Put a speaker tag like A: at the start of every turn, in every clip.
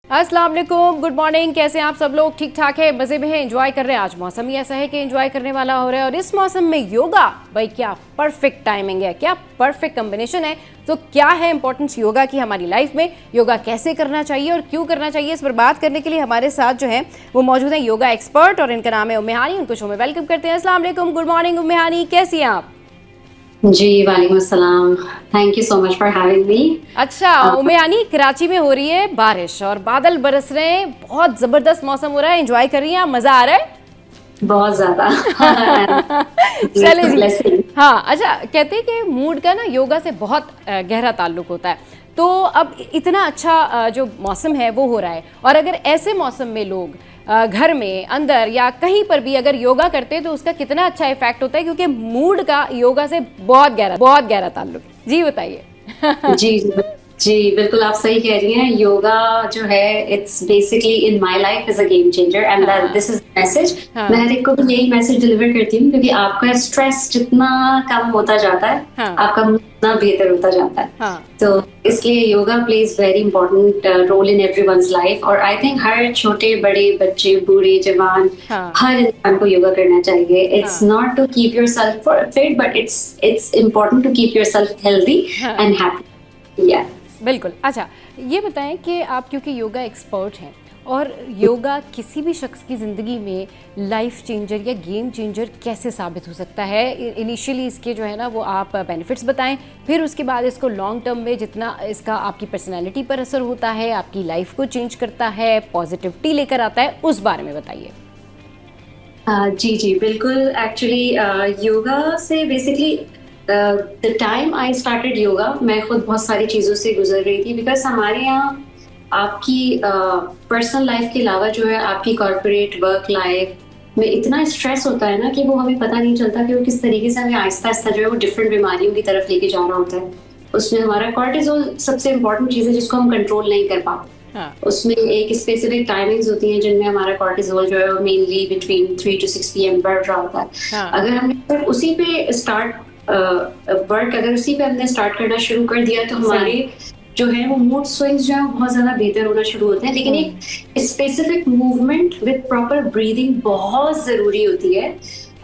A: अस्सलाम वालेकुम, good morning. कैसे हैं आप सब लोग? ठीक ठाक है, मज़े में हैं, एंजॉय कर रहे हैं। आज मौसम ही ऐसा है कि एंजॉय करने वाला हो रहा है और इस मौसम में योगा, भाई क्या परफेक्ट टाइमिंग है, क्या परफेक्ट कॉम्बिनेशन है। तो क्या है इंपॉर्टेंस योगा की हमारी लाइफ में, योगा कैसे करना चाहिए और क्यों करना चाहिए, इस पर बात करने के लिए हमारे साथ जो है वो मौजूद है योगा एक्सपर्ट और इनका नाम है उम्मे हानी। उनको शो में वेलकम करते हैं। अस्सलाम वालेकुम, गुड मॉर्निंग उम्मे हानी, कैसी हैं आप?
B: जी, वालेकुम अस्सलाम। Thank you so much for having me.
A: अच्छा, उम्मे हानी, कराची में हो रही है बारिश और बादल बरस रहे हैं, बहुत जबरदस्त मौसम हो रहा है, एंजॉय कर रही हैं आप? मजा आ रहा है?
B: बहुत ज्यादा।
A: चले जी।
B: ब्लेसिंग।
A: हाँ, अच्छा, कहते हैं कि मूड का ना योगा से बहुत गहरा ताल्लुक होता है। तो अब इतना अच्छा जो मौसम है वो हो रहा है और अगर ऐसे मौसम में लोग घर में अंदर या कहीं पर भी अगर योगा करते हैं तो उसका कितना अच्छा इफेक्ट होता है, क्योंकि मूड का योगा से बहुत गहरा ताल्लुक है। जी बताइए।
B: जी जी जी, बिल्कुल आप सही कह रही हैं। योगा जो है it's basically in my life is a game changer and
A: हाँ
B: दिस इज मैसेज। मैं
A: हाँ
B: हर एक को भी यही मैसेज डिलीवर करती हूँ, क्योंकि आपका स्ट्रेस जितना कम होता जाता है
A: हाँ
B: आपका मूड उतना बेहतर होता जाता है।
A: हाँ
B: तो इसलिए yoga plays very important role in everyone's life. और आई थिंक हर छोटे बड़े बच्चे बूढ़े जवान
A: हाँ
B: हर इंसान को योगा करना चाहिए। इट्स
A: हाँ
B: not to keep your self fit, but it's important to keep your self healthy
A: हाँ,
B: एंड हैप्पी। या
A: बिल्कुल। अच्छा, ये बताएं कि आप क्योंकि योगा एक्सपर्ट हैं और योगा किसी भी शख्स की ज़िंदगी में लाइफ चेंजर या गेम चेंजर कैसे साबित हो सकता है। इनिशियली इसके जो है ना वो आप बेनिफिट्स बताएं, फिर उसके बाद इसको लॉन्ग टर्म में जितना इसका आपकी पर्सनैलिटी पर असर होता है, आपकी लाइफ को चेंज करता है, पॉजिटिविटी लेकर आता है, उस बारे में बताइए।
B: जी जी, बिल्कुल। एक्चुअली योगा से basically the time I started yoga, मैं खुद बहुत सारी चीज़ों से गुजर रही थी। बिकॉज हमारे यहाँ आपकी पर्सनल लाइफ के अलावा जो है आपकी कॉर्पोरेट वर्क लाइफ में इतना स्ट्रेस होता है ना कि वो हमें पता नहीं चलता कि वो किस तरीके से हमें आहिस्ता आहिस्ता जो है वो डिफरेंट बीमारियों की तरफ लेके जा रहा होता है। उसमें हमारा कॉर्टिसोल सबसे इम्पोर्टेंट चीज़ है जिसको हम कंट्रोल नहीं कर पाते।
A: हाँ
B: उसमें एक स्पेसिफिक टाइमिंग्स होती हैं जिनमें हमारा कॉर्टिसोल जो है वो मेनली बिटवीन 3 to 6 PM बढ़ रहा होता है।
A: हाँ
B: अगर हमने सिर्फ उसी पे स्टार्ट वर्क अगर उसी पे हमने स्टार्ट करना शुरू कर दिया तो
A: सही।
B: हमारे जो है वो मूड स्विंग्स जो है वो बहुत ज्यादा बेहतर होना शुरू होते हैं। लेकिन एक specific movement with proper breathing बहुत जरूरी होती है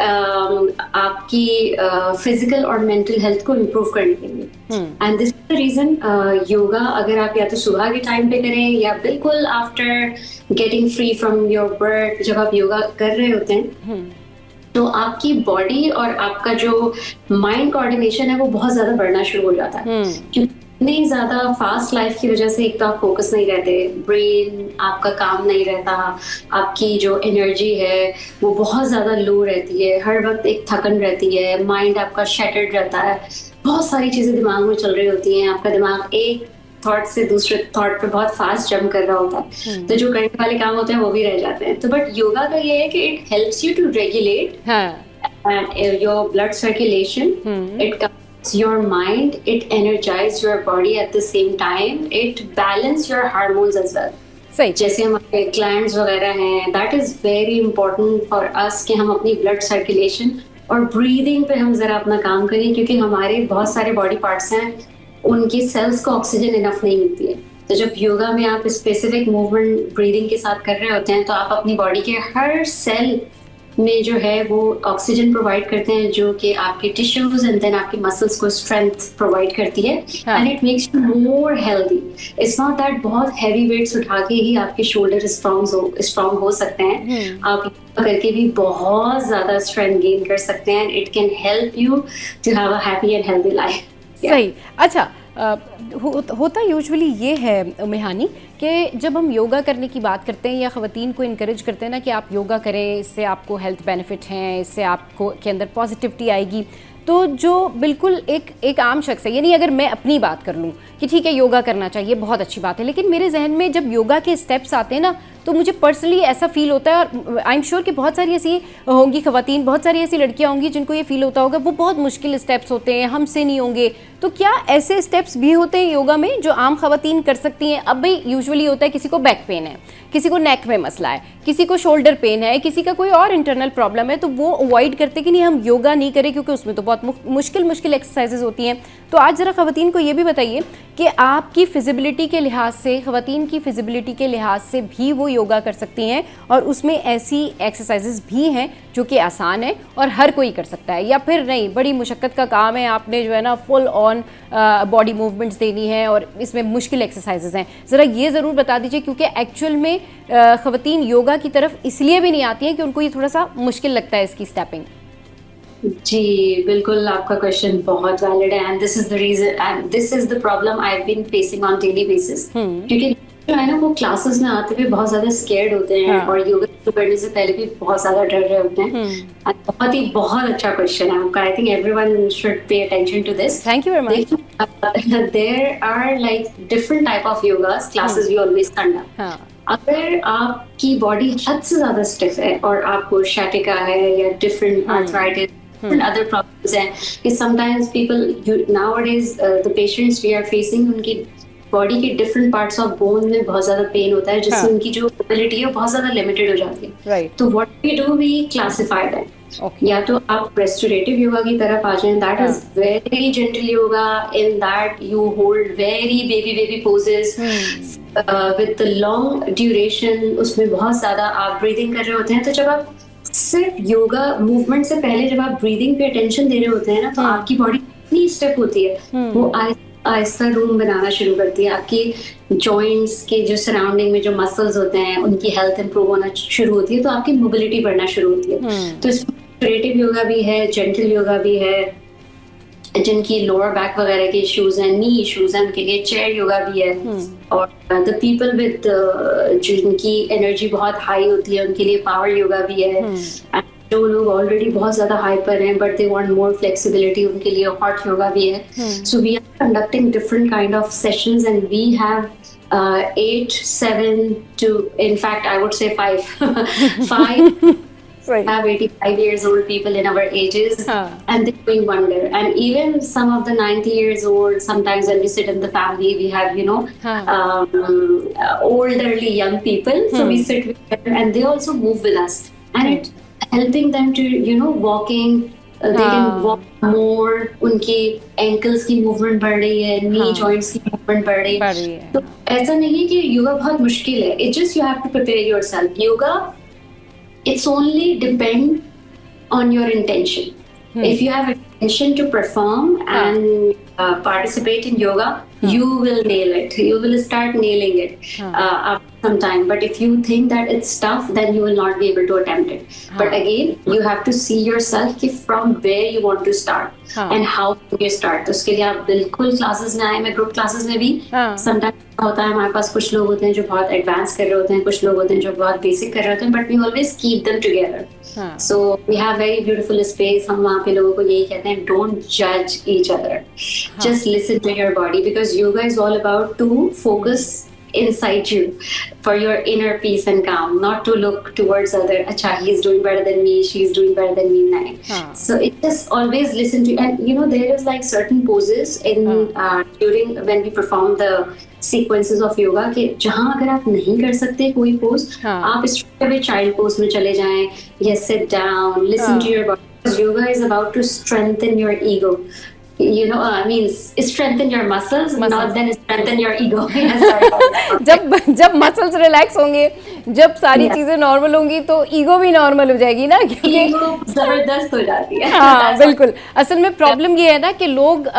B: आपकी फिजिकल और मेंटल हेल्थ को इम्प्रूव करने के लिए।
A: Hmm
B: and this is the reason yoga अगर आप या तो सुबह के टाइम पे करें या बिल्कुल after getting free from your work, जब आप योगा कर रहे होते हैं
A: हम्म
B: तो आपकी बॉडी और आपका जो माइंड कोऑर्डिनेशन है वो बहुत ज्यादा बढ़ना शुरू हो जाता है।
A: हम्म
B: क्योंकि इतनी ज्यादा फास्ट लाइफ की वजह से एक तो आप फोकस नहीं रहते, ब्रेन आपका काम नहीं रहता, आपकी जो एनर्जी है वो बहुत ज्यादा लो रहती है, हर वक्त एक थकन रहती है, माइंड आपका शैटर्ड रहता है, बहुत सारी चीजें दिमाग में चल रही होती हैं, आपका दिमाग एक थॉट से दूसरे थॉट पे बहुत फास्ट जंप कर रहा होता है। तो
A: हम्म
B: जो करने वाले काम होते हैं वो भी रह जाते हैं। तो बट योगा का ये है कि it helps you to regulate
A: हाँ
B: and your blood circulation.
A: Hmm
B: It calms your mind, it energizes your body at the same time, it balances your hormones as well.
A: सही।
B: जैसे हमारे ग्लैंड्स वगैरह हैं, that is very important for us कि हम अपनी blood circulation और breathing पे हम जरा अपना काम करें, क्योंकि हमारे बहुत सारे बॉडी पार्ट्स हैं उनकी सेल्स को ऑक्सीजन इनफ नहीं मिलती है। तो जब योगा में आप स्पेसिफिक मूवमेंट ब्रीदिंग के साथ कर रहे होते हैं तो आप अपनी बॉडी के हर सेल में जो है वो ऑक्सीजन प्रोवाइड करते हैं, जो कि आपके टिश्यूज एंड देन आपके मसल्स को स्ट्रेंथ प्रोवाइड करती है
A: हाँ
B: and it makes you more healthy. It's not that बहुत हैवी वेट्स उठा के ही आपके शोल्डर स्ट्रांग हो सकते हैं। आप योगा करके भी बहुत ज्यादा स्ट्रेंथ गेन कर सकते हैं। It can help you to have a happy and healthy life.
A: सही। अच्छा, होता यूजुअली ये है मेहानी कि जब हम योगा करने की बात करते हैं या ख़वातीन को इनकरेज करते हैं ना कि आप योगा करें, इससे आपको हेल्थ बेनिफिट हैं, इससे आपको के अंदर पॉजिटिविटी आएगी, तो जो बिल्कुल एक आम शख्स है, यानी अगर मैं अपनी बात कर लूँ कि ठीक है योगा करना चाहिए, बहुत अच्छी बात है, लेकिन मेरे जहन में जब योगा के स्टेप्स आते हैं ना तो मुझे पर्सनली ऐसा फील होता है, और आई एम श्योर कि बहुत सारी ऐसी होंगी ख़वातीन, बहुत सारी ऐसी लड़कियां होंगी जिनको ये फील होता होगा वो बहुत मुश्किल स्टेप्स होते हैं, हमसे नहीं होंगे। तो क्या ऐसे स्टेप्स भी होते हैं योगा में जो आम ख़वातीन कर सकती हैं? अब भाई यूजुअली होता है किसी को बैक पेन है, किसी को नेक में मसला है, किसी को शोल्डर पेन है, किसी का कोई और इंटरनल प्रॉब्लम है, तो वो अवॉइड करते कि नहीं हम योगा नहीं करें क्योंकि उसमें तो बहुत मुश्किल एक्सरसाइजेज होती हैं। तो आज ज़रा ख़वातीन को ये भी बताइए कि आपकी फिजिबिलिटी के लिहाज से, ख़वातीन की फिजिबिलिटी के लिहाज से भी वो योगा कर सकती हैं, और उसमें ऐसी एक्सरसाइजेज भी हैं जो कि आसान है और हर कोई कर सकता है, या फिर नहीं बड़ी मुशक्क़त का काम है, आपने जो है ना फुल ऑन बॉडी मूवमेंट्स देनी है और इसमें मुश्किल एक्सरसाइजेज हैं? ज़रा ये ज़रूर बता दीजिए, क्योंकि एक्चुअल में ख़वातीन योगा की तरफ इसलिए भी नहीं आती हैं कि उनको ये थोड़ा सा मुश्किल लगता है इसकी स्टेपिंग।
B: जी बिल्कुल, आपका क्वेश्चन बहुत वैलिड है, and this is the reason and this is the problem I have been facing on daily basis. क्योंकि जो है ना वो क्लासेस में आते हुए बहुत ज्यादा स्केर्ड होते हैं, और योगा करने से पहले भी बहुत ज्यादा डर रहे होते हैं। बहुत अच्छा क्वेश्चन है आपका। I think everyone should pay attention to this.
A: Thank you very much.
B: There are like different type of yogas classes we always conduct. अगर आपकी बॉडी हद से ज्यादा स्टिफ है और आपको शैटिका है या different arthritis and other problems हैं, कि sometimes people nowadays the patients we are facing, उनकी बॉडी के डिफरेंट पार्ट्स ऑफ बोन में बहुत ज्यादा पेन होता है, जिससे उनकी जो मोबिलिटी है बहुत ज्यादा लिमिटेड हो जाती है। तो what we do, we classify that. या तो आप रेस्टोरेटिव योगा की तरफ आ जाएं, that is very gentle yoga, in that you hold very baby poses with the long duration. उसमें बहुत ज्यादा आप ब्रीदिंग कर रहे होते हैं। तो जब आप सिर्फ योगा मूवमेंट से पहले जब आप ब्रीदिंग पे अटेंशन दे रहे होते हैं ना, तो आपकी बॉडी इतनी स्टिफ होती है, वो आहिस्ता रूम बनाना शुरू करती है। आपकी जॉइंट्स के जो सराउंडिंग में जो मसल्स होते हैं उनकी हेल्थ इंप्रूव होना शुरू होती है, तो आपकी मोबिलिटी बढ़ना शुरू होती है। तो इसमें क्रिएटिव योगा भी है, जेंटल योगा भी है। जिनकी लोअर बैक वगैरह के इश्यूज हैं, नी इश्यूज हैं, उनके लिए चेयर योगा भी है। और द पीपल विद जिनकी एनर्जी बहुत हाई होती है, उनके लिए पावर योगा भी है। जो लोग ऑलरेडी बहुत ज्यादा हाइपर हैं but they want more flexibility, उनके लिए हॉट योगा भी है। So we are conducting different kind of sessions, and we have 8, 7 to, in fact I would say 5 Right. have 85 years old people in our ages, and they're doing wonder. And even some of the 90 years old, sometimes when we sit in the family, we have, you know, elderly young people. So we sit with them and they also move with us. And it's helping them to, you know, walking. They can walk more. उनकी ankles की movement बढ़ रही है, knee joints की movement बढ़ रही है। तो ऐसा नहीं है कि योगा बहुत मुश्किल है. It's just you have to prepare yourself. Yoga, it's only depend on your intention. If you have intention to perform and participate in yoga, you will nail it. You will start nailing it after some time. But if you think that it's tough, then you will not be able to attempt it. But again, you have to see yourself कि from where you want to start and how you start. तो उसके लिए आप बिल्कुल classes में आए। मैं group classes में भी sometimes होता है, हमारे पास कुछ लोग होते हैं जो बहुत एडवांस कर रहे होते हैं, कुछ लोग होते हैं जो बहुत बेसिक कर रहे होते हैं, but we always keep them together. So we have very beautiful space. हम वहाँ पे लोगों को यही कहते हैं, डोंट जज each other, just listen to your body, because yoga is all about to focus inside you for your inner peace and calm, not to look towards other, acha he's doing better than me, she's doing better than me. So it just always listen to, and you know there is like certain poses in during when we perform the sequences of yoga कि जहाँ अगर आप नहीं कर सकते कोई pose, आप straight away child pose में चले जाएं, या sit down, listen to your body, because yoga is about to strengthen your ego. You know, I mean, strengthen your muscles, not then strengthen your ego. जब muscles relax होंगे, जब सारी चीजें normal होंगी, तो ईगो भी नॉर्मल हो जाएगी ना, क्योंकि जबरदस्त हो जाती है। हाँ बिल्कुल। असल में प्रॉब्लम ये है ना कि लोग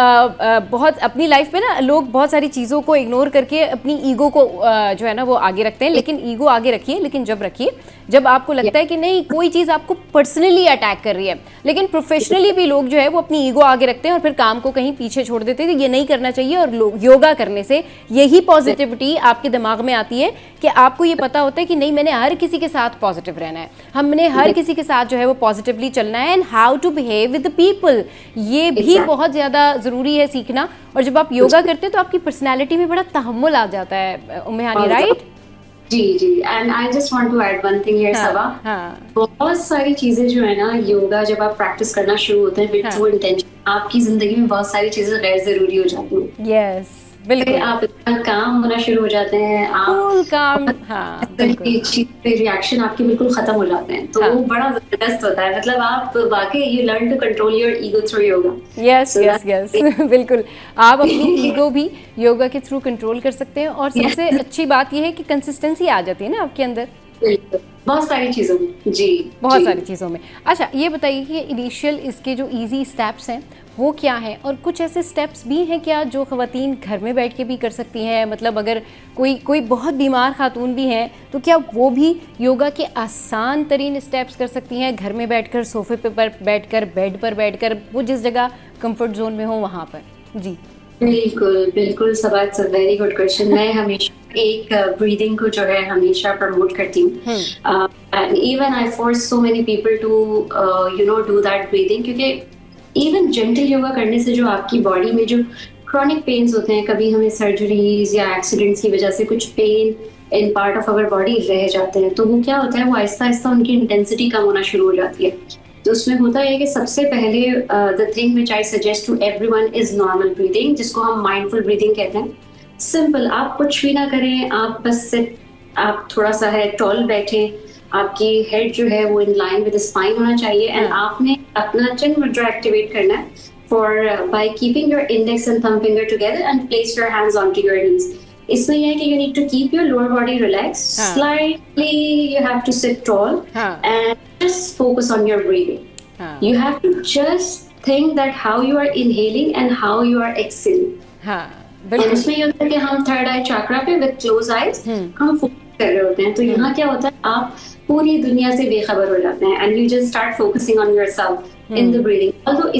B: बहुत अपनी लाइफ में ना, लोग बहुत सारी चीज़ों को इग्नोर करके अपनी ईगो को जो है ना वो आगे रखते हैं। लेकिन ईगो आगे रखिए, लेकिन जब रखिए जब आपको लगता है कि नहीं कोई चीज़ आपको पर्सनली अटैक कर रही है। लेकिन प्रोफेशनली भी लोग जो है वो अपनी ईगो आगे रखते हैं और फिर काम को कहीं पीछे छोड़ देते हैं। ये नहीं करना चाहिए। और योगा करने से यही पॉजिटिविटी आपके दिमाग में आती है कि आपको ये पता होता है कि नहीं, मैंने हर किसी के साथ पॉजिटिव रहना है, हमने हर किसी के साथ जो है वो पॉजिटिवली चलना है, and how to behave with the people, ये भी बहुत ज़्यादा ज़रूरी है सीखना। और जब आप योगा करते हैं तो आपकी पर्सनैलिटी में बड़ा तहम्मुल आ जाता है, उम्मेहानी, राइट? जी जी। And I just want to add one thing here Saba. बहुत सारी चीजें जो है ना, योगा जब आप प्रैक्टिस करना शुरू होते हैं विद ट्रू इंटेंशन, आपकी जिंदगी में बहुत सारी चीजें गैर जरूरी हो जाती हैं।
A: यस बिल्कुल
B: आप इतना काम होना शुरू हो जाते हैं, आप
A: कूल काम, हाँ बिल्कुल।
B: की चीज पे रिएक्शन आपके बिल्कुल खत्म हो जाते हैं, तो वो
A: हाँ,
B: बड़ा जबरदस्त होता है। मतलब आप वाकई you learn to control your ego through yoga.
A: Yes
B: so
A: yes yes बिल्कुल। आप अपनी ईगो भी योगा के थ्रू कंट्रोल कर सकते हैं, और सबसे
B: दैट
A: अच्छी बात यह है कि कंसिस्टेंसी आ जाती है ना आपके अंदर
B: बिल्कुल, बहुत सारी चीज़ों में। जी,
A: बहुत
B: जी।
A: सारी चीज़ों में। अच्छा ये बताइए कि इनिशियल इसके जो इजी स्टेप्स हैं वो क्या हैं, और कुछ ऐसे स्टेप्स भी हैं क्या जो ख़वातीन घर में बैठ के भी कर सकती हैं? मतलब अगर कोई कोई बहुत बीमार खातून भी हैं तो क्या वो भी योगा के आसान तरीन स्टेप्स कर सकती हैं घर में बैठकर, सोफे पे बैठकर, बेड पर बैठकर, वो जिस जगह कंफर्ट जोन में हो वहाँ पर? जी।
B: बिल्कुल, बिल्कुल Saba, it's a very good question. मैं हमेशा एक ब्रीदिंग को जो है हमेशा प्रमोट करती हूँ। And even I force so many people to do that breathing, क्योंकि इवन जेंटल योगा करने से जो आपकी बॉडी में जो क्रॉनिक पेन्स होते हैं, कभी हमें सर्जरीज या एक्सीडेंट्स की वजह से कुछ pain in part of our body रह जाते हैं, तो वो क्या होता है, वो आहिस्ता आहिस्ता उनकी इंटेंसिटी कम होना शुरू हो जाती है। तो उसमें होता है कि सबसे पहले the thing which I suggest to everyone is normal breathing, जिसको हम माइंडफुल ब्रीदिंग कहते हैं। सिंपल, आप कुछ भी ना करें, आप बस सिर्फ आप थोड़ा सा है टॉल बैठे, आपकी हेड जो है वो इन लाइन विद स्पाइन होना चाहिए, एंड आपने अपना चिन मुद्रा एक्टिवेट करना है for by keeping your index and thumb finger together and place your hands on to your knees. इसमें यह है कि you need to keep your lower body relax, slightly you have to sit tall and just focus on your breathing. You have to just think that how you are inhaling and how you are exhaling. And इसमें ये होता है कि हम third eye चक्रा पे with close eyes हम focus कर रहे होते हैं, तो यहाँ क्या होता है, आप पूरी दुनिया से बेखबर हो जाते हैं, and you just start focusing on yourself in the breathing. Although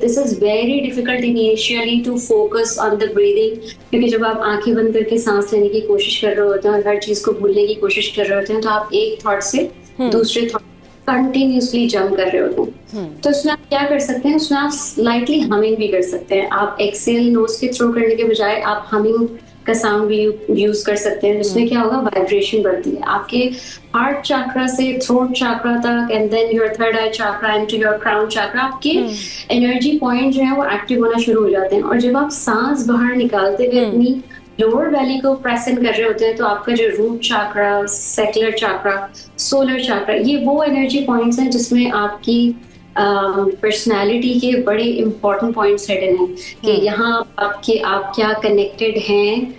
B: this is very difficult initially to focus on the breathing, क्योंकि जब आप आंखें बंद करके सांस लेने की कोशिश कर रहे होते हैं और हर चीज को भूलने की कोशिश कर रहे होते हैं, तो आप एक थॉट से दूसरे थॉट कंटिन्यूसली जंप कर रहे होते हैं। तो उसमें आप क्या कर सकते हैं, उसमें आप स्लाइटली हमिंग भी कर सकते हैं। आप एक्सेल नोज के थ्रू करने के बजाय आप हमिंग का साउंड भी यूज कर सकते हैं। उसमें क्या होगा, वाइब्रेशन बढ़ती है आपके हार्ट चक्रा से थ्रोट चक्रा तक, and then your third eye chakra and to your crown chakra. आपके एनर्जी पॉइंट जो है वो एक्टिव होना शुरू हो जाते हैं, और जब आप सांस बाहर निकालते हुए अपनी लोअर वैली को प्रेस इन कर रहे होते हैं, तो आपका जो रूट चक्रा, सेक्युलर चक्रा, सोलर चक्रा, ये वो एनर्जी पॉइंट्स हैं जिसमें आपकी पर्सनालिटी के बड़े इंपॉर्टेंट पॉइंट्स हिडन हैं कि यहाँ आपके आप क्या कनेक्टेड हैं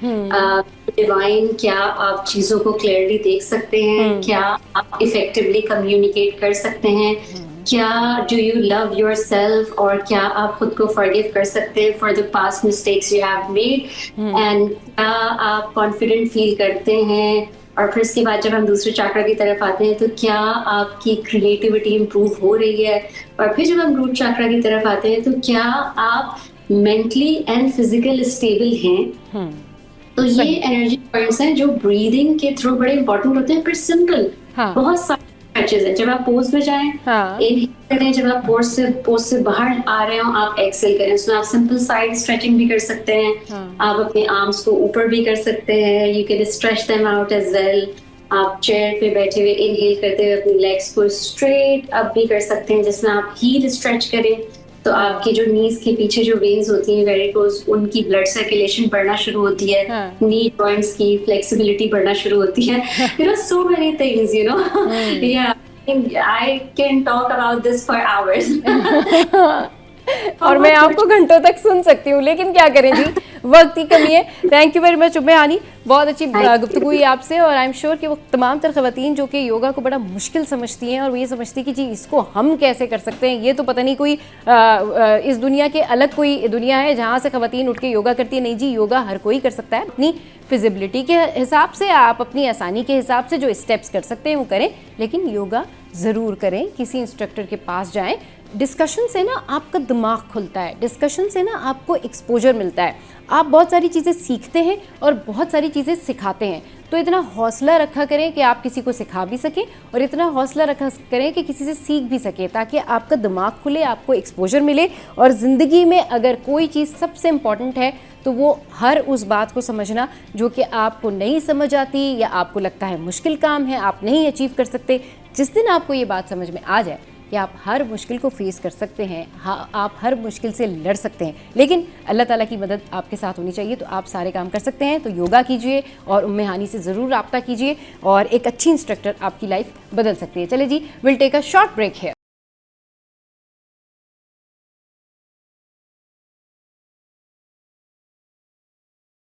B: डिवाइन, क्या आप चीजों को क्लियरली देख सकते हैं, क्या आप इफेक्टिवली कम्युनिकेट कर सकते हैं, क्या do you love your self, और क्या आप खुद को फॉरगिव कर सकते हैं for the past mistakes you have made, and क्या आप कॉन्फिडेंट फील करते हैं। और फिर इसके बाद जब हम दूसरे चक्र की तरफ आते हैं, तो क्या आपकी क्रिएटिविटी इंप्रूव हो रही है, और फिर जब हम रूट चक्र की तरफ आते हैं, तो क्या आप मेंटली एंड फिजिकल स्टेबल हैं। तो ये एनर्जी पॉइंट्स हैं जो ब्रीदिंग के थ्रू बड़े इंपॉर्टेंट होते हैं। फिर सिंपल बहुत सारे स्ट्रेचेस हैं। जब आप पोज में जाएं, इनहेल करें, जब आप पोज से बाहर आ रहे हो आप एक्सेल करें। उसमें आप सिंपल साइड स्ट्रेचिंग भी कर सकते हैं, आप अपने आर्म्स को ऊपर भी कर सकते हैं, you can stretch them out as well. आप चेयर पे बैठे हुए इनहेल करते हुए अपनी लेग्स को स्ट्रेट अप भी कर सकते हैं, जिसमें आप हील स्ट्रेच करें, तो आपकी जो नीज के पीछे जो वेन्स होती हैं, वेरिकोज, उनकी ब्लड सर्कुलेशन बढ़ना शुरू होती है, नी जॉइंट्स की फ्लेक्सिबिलिटी बढ़ना शुरू होती है। There are so many things, you know, yeah I can talk about this for hours.
A: और मैं आपको घंटों तक सुन सकती हूँ, लेकिन क्या करें जी, वक्त की कमी है। थैंक यू वेरी मच उम्मे, बहुत अच्छी गुफ्तगू हुई आपसे, और आई एम श्योर कि वो तमाम तर ख़वातीन जो कि योगा को बड़ा मुश्किल समझती हैं और वो ये समझती कि जी इसको हम कैसे कर सकते हैं, ये तो पता नहीं कोई इस दुनिया के अलग कोई दुनिया है जहाँ से ख़वातीन उठ के योगा करती है। नहीं जी, योगा हर कोई कर सकता है। अपनी फिजिबिलिटी के हिसाब से, आप अपनी आसानी के हिसाब से जो स्टेप्स कर सकते हैं वो करें, लेकिन योगा ज़रूर करें, किसी इंस्ट्रक्टर के पास जाएं। डिस्कशन से ना आपका दिमाग खुलता है, डिस्कशन से ना आपको एक्सपोजर मिलता है, आप बहुत सारी चीज़ें सीखते हैं और बहुत सारी चीज़ें सिखाते हैं। तो इतना हौसला रखा करें कि आप किसी को सिखा भी सकें, और इतना हौसला रखा करें कि किसी से सीख भी सकें, ताकि आपका दिमाग खुले, आपको एक्सपोजर मिले। और ज़िंदगी में अगर कोई चीज़ सबसे इम्पॉर्टेंट है तो वो हर उस बात को समझना जो कि आपको नहीं समझ आती या आपको लगता है मुश्किल काम है, आप नहीं अचीव कर सकते। जिस दिन आपको ये बात समझ में आ जाए, कि आप हर मुश्किल को फेस कर सकते हैं, हाँ आप हर मुश्किल से लड़ सकते हैं, लेकिन अल्लाह ताला की मदद आपके साथ होनी चाहिए, तो आप सारे काम कर सकते हैं। तो योगा कीजिए और उम्मे हानी से ज़रूर रब्ता कीजिए और एक अच्छी इंस्ट्रक्टर आपकी लाइफ बदल सकती है। चले जी, will take a short break है।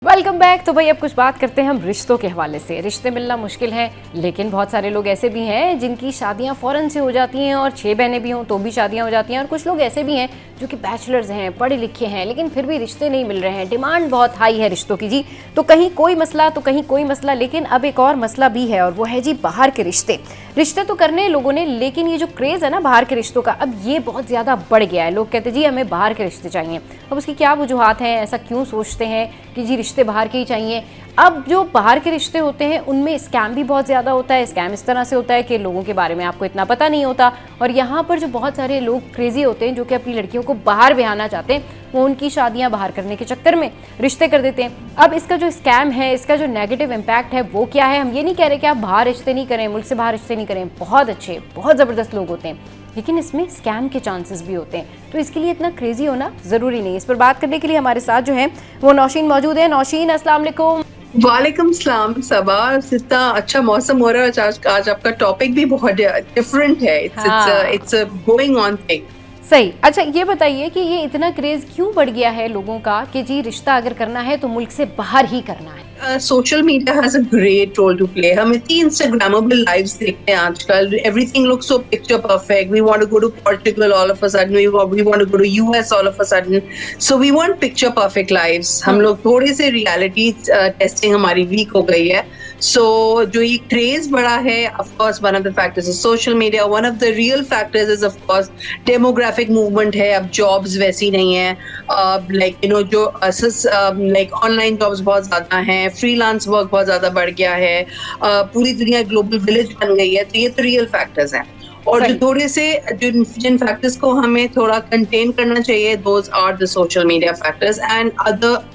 A: Welcome back. तो भाई अब कुछ बात करते हैं हम रिश्तों के हवाले से। रिश्ते मिलना मुश्किल है, लेकिन बहुत सारे लोग ऐसे भी हैं जिनकी शादियां फ़ौरन से हो जाती हैं, और 6 बहनें भी हों तो भी शादियां हो जाती हैं। और कुछ लोग ऐसे भी हैं जो कि बैचलर्स हैं, पढ़े लिखे हैं, लेकिन फिर भी रिश्ते नहीं मिल रहे हैं। डिमांड बहुत हाई है रिश्तों की जी, तो कहीं कोई मसला तो कहीं कोई मसला। लेकिन अब एक और मसला भी है, और वो है जी बाहर के रिश्ते। रिश्ते तो करने लोगों ने, लेकिन ये जो क्रेज़ है ना बाहर के रिश्तों का, अब ये बहुत ज़्यादा बढ़ गया है। लोग कहते हैं जी हमें बाहर के रिश्ते चाहिए। अब उसकी क्या वजूहत हैं, ऐसा क्यों सोचते हैं कि जी रिश्ते बाहर के ही चाहिए? अब जो बाहर के रिश्ते होते हैं उनमें स्कैम भी बहुत ज़्यादा होता है। स्कैम इस तरह से होता है कि लोगों के बारे में आपको इतना पता नहीं होता, और यहाँ पर जो बहुत सारे लोग क्रेजी होते हैं जो कि अपनी लड़कियों को बाहर बहाना चाहते हैं, वो उनकी शादियां बाहर करने के चक्कर में रिश्ते कर देते हैं। अब इसका जो स्कैम है, इसका जो नेगेटिव इम्पैक्ट है वो क्या है? हम ये नहीं कह रहे कि आप बाहर रिश्ते नहीं करें, मुल्क से बाहर रिश्ते नहीं करें, बहुत अच्छे बहुत ज़बरदस्त लोग होते हैं, लेकिन इसमें स्कैम के चांसेस भी होते हैं। तो इसके लिए इतना क्रेजी होना ज़रूरी नहीं है। इस पर बात करने के लिए हमारे साथ जो है वो नौशीन मौजूद है। नौशीन, अस्सलाम वालेकुम।
C: वालेकुम सलाम सबा। इतना अच्छा मौसम हो रहा है आज आपका टॉपिक भी बहुत डिफरेंट है। It's a going on thing.
A: सही। अच्छा ये बताइए कि ये इतना क्रेज क्यों बढ़ गया है लोगों का कि जी रिश्ता अगर करना है तो मुल्क से बाहर ही करना है?
C: Social media has a great role to play. हम इतनी इंस्टाग्रामेबल लाइव्स देखते हैं आजकल। Everything looks so picture perfect. We want to go to Portugal all of a sudden, we want to go to US all of a sudden. So we want picture perfect lives. हम लोग थोड़े से reality testing हमारी week हो गई है। सो जो ये क्रेज बढ़ा है, of course one of the factors is social media. One of the real factors is of course demographic movement है। अब जॉब्स वैसी नहीं है, लाइक यू नो जो लाइक ऑनलाइन जॉब्स बहुत ज्यादा हैं, फ्रीलांस वर्क बहुत ज्यादा बढ़ गया है, पूरी दुनिया ग्लोबल विलेज बन गई है। तो ये तो रियल फैक्टर्स हैं। और जो थोड़े से जिन फैक्टर्स को हमें थोड़ा कंटेन करना चाहिए, those are the social media factors and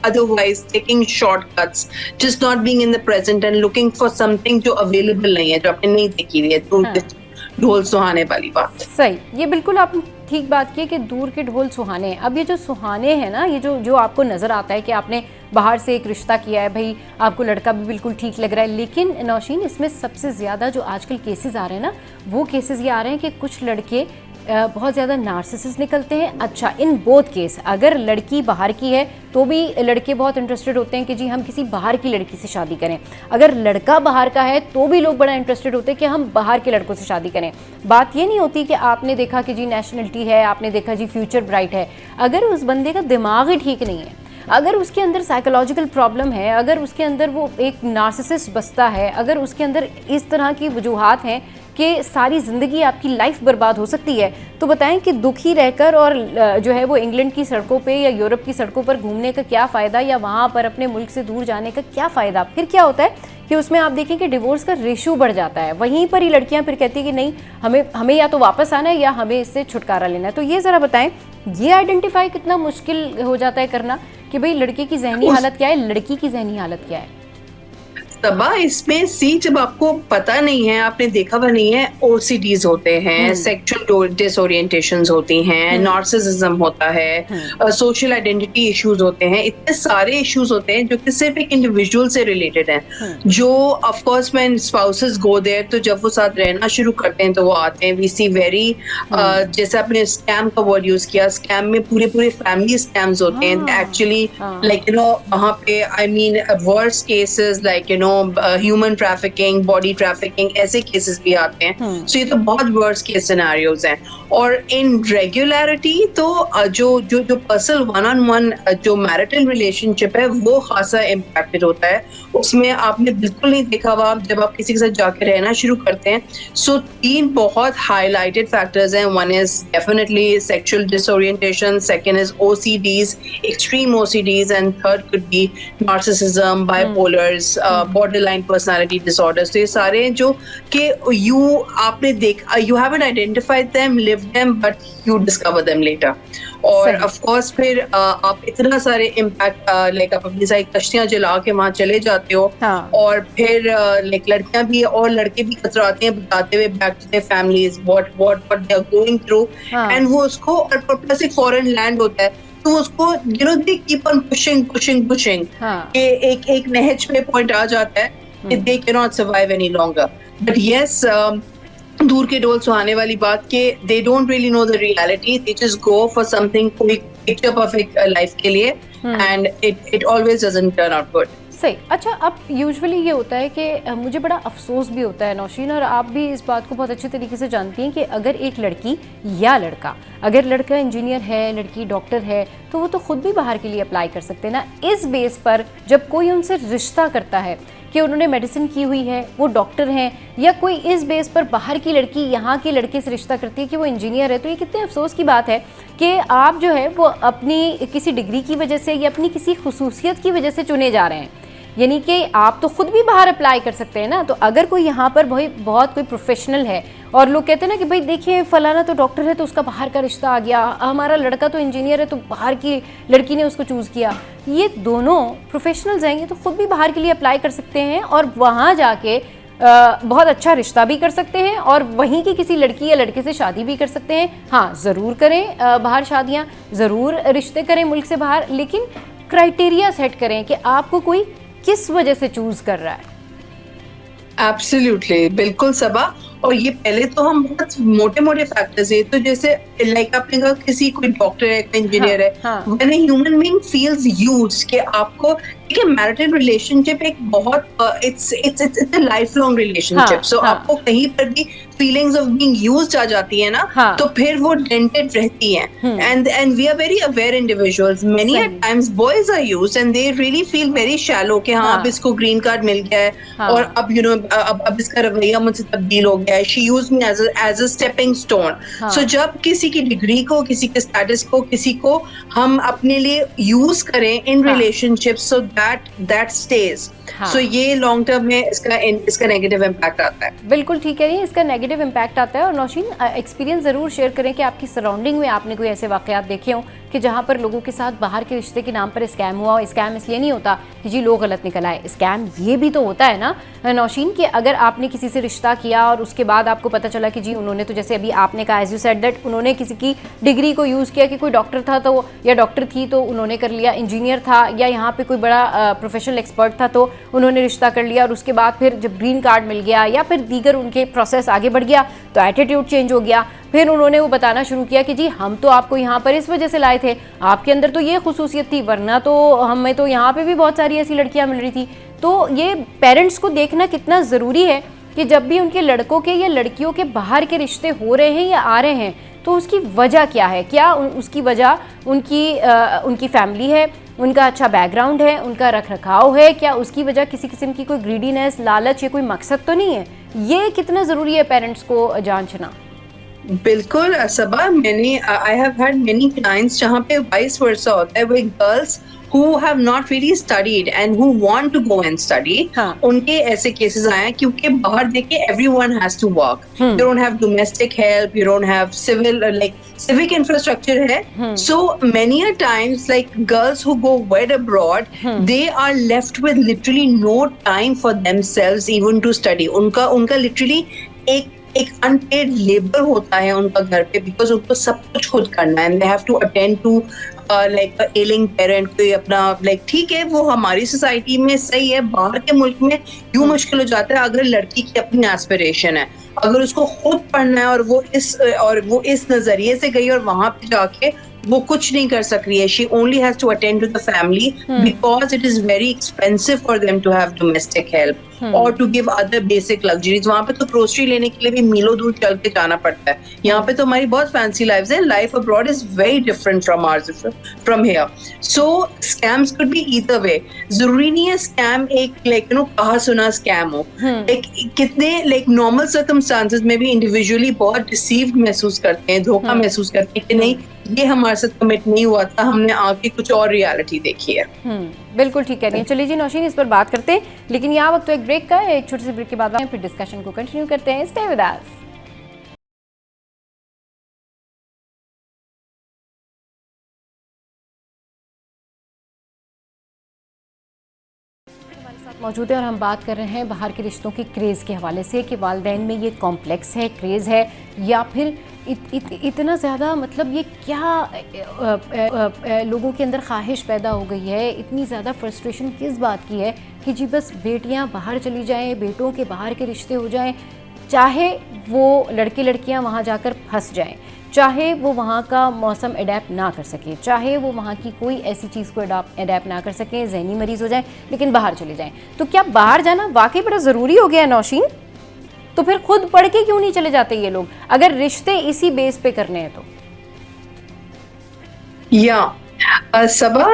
C: otherwise taking shortcuts, just not being in the present and looking for something जो अवेलेबल नहीं है, जो आपने नहीं देखी हुई है। ढोल सुहाने वाली बात।
A: सही, ये बिल्कुल आप ठीक बात की कि दूर के ढोल सुहाने हैं। अब ये जो सुहाने हैं ना, ये जो आपको नज़र आता है कि आपने बाहर से एक रिश्ता किया है, भाई आपको लड़का भी बिल्कुल ठीक लग रहा है, लेकिन नौशीन इसमें सबसे ज़्यादा जो आजकल केसेस आ रहे हैं ना, वो केसेस ये आ रहे हैं कि कुछ लड़के बहुत ज़्यादा नार्सिसिस्ट निकलते हैं। अच्छा, इन बोथ केस, अगर लड़की बाहर की है तो भी लड़के बहुत इंटरेस्टेड होते हैं कि जी हम किसी बाहर की लड़की से शादी करें। अगर लड़का बाहर का है तो भी लोग बड़ा इंटरेस्टेड होते हैं कि हम बाहर के लड़कों से शादी करें। बात ये नहीं होती कि आपने देखा कि जी नेशनलिटी है, आपने देखा जी फ्यूचर ब्राइट है। अगर उस बंदे का दिमाग ही ठीक नहीं है, अगर उसके अंदर साइकोलॉजिकल प्रॉब्लम है, अगर उसके अंदर वो एक नार्सिसिस्ट बसता है, अगर उसके अंदर इस तरह की वजूहात हैं कि सारी ज़िंदगी आपकी लाइफ बर्बाद हो सकती है, तो बताएं कि दुखी रहकर और जो है वो इंग्लैंड की सड़कों पे या यूरोप की सड़कों पर घूमने का क्या फ़ायदा, या वहाँ पर अपने मुल्क से दूर जाने का क्या फ़ायदा? फिर क्या होता है कि उसमें आप देखें कि डिवोर्स का रेशो बढ़ जाता है। वहीं पर ही लड़कियाँ फिर कहती है कि नहीं, हमें या तो वापस आना है या हमें इससे छुटकारा लेना है। तो ये ज़रा बताएं, ये आइडेंटिफाई कितना मुश्किल हो जाता है करना कि भाई लड़के की जहनी हालत क्या है, लड़की की जहनी हालत क्या है?
C: तबा इसमें जब आपको पता नहीं है, आपने देखा हुआ नहीं है, ओसीडीज होते हैं, सेक्सुअल डिसोरिएंटेशंस होती हैं, नार्सिसिज्म होता है, सोशल आइडेंटिटी इश्यूज होते हैं, इतने सारे इश्यूज होते हैं जो कि सिर्फ एक इंडिविजुअल से रिलेटेड हैं। जो of course when spouses go there, तो जब वो साथ रहना शुरू करते हैं तो वो आते हैं। वी सी वेरी जैसे आपने स्कैम का वर्ड यूज किया, स्कैम में पूरे फैमिली स्कैम्स होते हैं एक्चुअली, लाइक यू नो वहाँ पे I mean worst cases like you know human trafficking, body trafficking, ऐसे केसेस भी आते हैं। सो ये तो बहुत वर्स्ट केस सिनेरियोज हैं। और इन रेगुलरिटी तो जो पर्सनल वन ऑन वन जो मैरिटल रिलेशनशिप है वो खासा इम्पैक्टेड होता है। उसमें आपने बिल्कुल नहीं देखा हुआ, जब आप किसी के साथ जाकर रहना शुरू करते हैं। सो 3 बहुत हाईलाइटेड फैक्टर्स हैं। One is definitely sexual disorientation, second is OCDs, extreme OCDs, and third could be narcissism, bipolars, borderline personality disorders, तो ये सारे हैं जो कि you haven't identified them, live them, but you discover them later. और of course फिर आप इतना सारे इम्पैक्ट लाइक आप अपनी सारी कश्तियां जला के वहां चले जाते हो, और फिर लाइक लड़कियां भी और लड़के भी कतराते हैं बताते हुए back to their families what they are going through, and वो उसको, और प्लस एक फॉरेन लैंड होता है तो उसको दे कीप ऑन पुशिंग कि एक नहज पे पॉइंट आ जाता है कि they can not survive any longer. But yes, दूर के डोल सुहाने वाली बात के they don't really know the reality, they just go for something, कोई पिक्चर परफेक्ट लाइफ के लिए, and it always doesn't turn out good.
A: सही। अच्छा, अब यूजुअली ये होता है कि मुझे बड़ा अफसोस भी होता है नौशीन, और आप भी इस बात को बहुत अच्छे तरीके से जानती हैं कि अगर एक लड़की या लड़का, अगर लड़का इंजीनियर है, लड़की डॉक्टर है, तो वो तो खुद भी बाहर के लिए अप्लाई कर सकते हैं ना। इस बेस पर जब कोई उनसे रिश्ता करता है कि उन्होंने मेडिसिन की हुई है, वो डॉक्टर हैं, या कोई इस बेस पर बाहर की लड़की यहाँ के लड़के से रिश्ता करती है कि वो इंजीनियर है, तो ये कितने अफसोस की बात है कि आप जो है वो अपनी किसी डिग्री की वजह से या अपनी किसी खुसूसियत की वजह से चुने जा रहे हैं। यानी कि आप तो खुद भी बाहर अप्लाई कर सकते हैं ना। तो अगर कोई यहाँ पर बहुत कोई प्रोफेशनल है और लोग कहते हैं ना कि भाई देखिए फलाना तो डॉक्टर है तो उसका बाहर का रिश्ता आ गया, हमारा लड़का तो इंजीनियर है तो बाहर की लड़की ने उसको चूज़ किया, ये दोनों प्रोफेशनल्स हैं, ये तो खुद भी बाहर के लिए अप्लाई कर सकते हैं और वहाँ जाके बहुत अच्छा रिश्ता भी कर सकते हैं और वहीं की किसी लड़की या लड़के से शादी भी कर सकते हैं। हाँ, ज़रूर करें बाहर शादियाँ, ज़रूर रिश्ते करें मुल्क से बाहर, लेकिन क्राइटेरिया सेट करें कि आपको कोई किस वजह से चूज कर रहा है।
C: एब्सोल्युटली, बिल्कुल सबा। और ये पहले तो हम बहुत मोटे मोटे फैक्टर्स है, तो जैसे लाइक आपने कहा किसी कोई डॉक्टर है, कोई इंजीनियर है, when a human being feels used, कि आपको देखिए मैरिटल रिलेशनशिप एक बहुत it's a life long relationship, so आपको कहीं पर भी फीलिंग्स ऑफ बीइंग यूज्ड आ जाती है ना, तो फिर वो डेंटेड रहती हैं। And we are very aware individuals, many times boys are used and they really feel very shallow कि हाँ अब इसको ग्रीन कार्ड मिल गया है और अब यू नो अब इसका रवैया मुझसे तब्दील हो गया है, she used me as a stepping stone। So जब किसी की डिग्री को, किसी के स्टेटस को, किसी को हम अपने लिए यूज करें in relationship, so that stays। So ये लॉन्ग टर्म में इसका नेगेटिव इम्पैक्ट आता है।
A: बिल्कुल ठीक है, इसका नेगेटिव इम्पैक्ट आता है। और नौशीन, एक्सपीरियंस ज़रूर शेयर करें कि आपकी सराउंडिंग में आपने कोई ऐसे वाकयात देखे हों कि जहाँ पर लोगों के साथ बाहर के रिश्ते के नाम पर स्कैम हुआ। और स्कैम इसलिए नहीं होता कि जी लोग गलत निकल आए, स्कैम ये भी तो होता है ना नौशीन, कि अगर आपने किसी से रिश्ता किया और उसके बाद आपको पता चला कि जी उन्होंने तो, जैसे अभी आपने कहा एज यू सेड दैट, उन्होंने किसी की डिग्री को यूज़ किया कि कोई डॉक्टर था तो या डॉक्टर थी तो उन्होंने कर लिया, इंजीनियर था या यहाँ पे कोई बड़ा प्रोफेशनल एक्सपर्ट था तो उन्होंने रिश्ता कर लिया, और उसके बाद फिर जब ग्रीन कार्ड मिल गया या फिर दीगर उनके प्रोसेस आगे बढ़ गया तो एटीट्यूड चेंज हो गया। फिर उन्होंने वो बताना शुरू किया कि जी हम तो आपको यहाँ पर इस वजह से लाए थे, आपके अंदर तो ये खुसूसियत थी, वरना तो हमें तो यहाँ पे भी बहुत सारी ऐसी लड़कियाँ मिल रही थी। तो ये पेरेंट्स को देखना कितना ज़रूरी है कि जब भी उनके लड़कों के या लड़कियों के बाहर के रिश्ते हो रहे हैं या आ रहे हैं तो उसकी वजह क्या है, क्या उसकी वजह उनकी फैमिली है, उनका अच्छा बैकग्राउंड है, उनका रख रखाव है, क्या उसकी वजह किसी किस्म की कोई ग्रीडीनेस, लालच या कोई मकसद तो नहीं है। ये कितना ज़रूरी है पेरेंट्स को जांचना।
C: बिल्कुल सबा, मैंने I have had many clients जहाँ पे वाइस वर्सा होता है, वो girls who have not really studied and who want to go and study, उनके ऐसे केसेस आए हैं क्योंकि बाहर देखे everyone has to work, you don't have domestic help, you don't have civic infrastructure है, so many a times like girls who go wed abroad, they are left with literally no time for themselves even to study। उनका literally एक unpaid labour होता है उनका घर पे, because उनको सब कुछ खुद करना है, they have to attend to like ailing parent को अपना लाइक ठीक है वो हमारी सोसाइटी में सही है, बाहर के मुल्क में यूं मुश्किल हो जाता है। अगर लड़की की अपनी एस्पिरेशन है, अगर उसको खुद पढ़ना है और वो इस नजरिए से गई और वहां पे जाके वो कुछ नहीं कर सक रही है, she only has to attend to the family because it is very expensive for them to have domestic help or to give other basic luxuries। वहाँ पे तो ग्रोसरी लेने के लिए भी मीलों दूर चल के जाना पड़ता है, यहाँ पे तो हमारी बहुत फैंसी लाइफ्स है। Life abroad is very different from hours from here, so scams could be either way. जरूरी नहीं है स्कैम एक लाइक यू नो कहा सुना स्कैम हो, लाइक कितने लाइक नॉर्मल सर्कमस्टांसेस में भी इंडिविजुअली बहुत डिसीव्ड महसूस करते हैं, धोखा महसूस करते हैं कि नहीं ये हमारे साथ कमिट नहीं हुआ था, हमने आके कुछ और रियलिटी देखी है।
A: बिल्कुल ठीक कह रही हैं। चलिए जी नौशीन, इस पर बात करते हैं, लेकिन यहाँ वक्त तो एक ब्रेक का है। एक छोटे से ब्रेक के बाद फिर डिस्कशन को कंटिन्यू करते हैं। Stay with us. मौजूद है और हम बात कर रहे हैं बाहर के रिश्तों के क्रेज़ के हवाले से कि वालिदैन में ये कॉम्प्लेक्स है, क्रेज़ है, या फिर इतना ज़्यादा, मतलब ये क्या लोगों के अंदर ख्वाहिश पैदा हो गई है, इतनी ज़्यादा फ्रस्ट्रेशन किस बात की है कि जी बस बेटियां बाहर चली जाएं, बेटों के बाहर के रिश्ते हो जाएं, चाहे वो लड़के लड़कियां वहाँ जाकर फंस जाएं, चाहे वो वहाँ का मौसम अडेप्ट ना कर सके, चाहे वो वहाँ की कोई ऐसी चीज़ को अडेप्ट ना कर सकें, जहनी मरीज़ हो जाए, लेकिन बाहर चले जाएं। तो क्या बाहर जाना वाकई बड़ा ज़रूरी हो गया है नौशीन? तो फिर खुद पढ़ के क्यों नहीं चले जाते ये लोग, अगर रिश्ते इसी बेस पे करने हैं तो?
C: Sabah,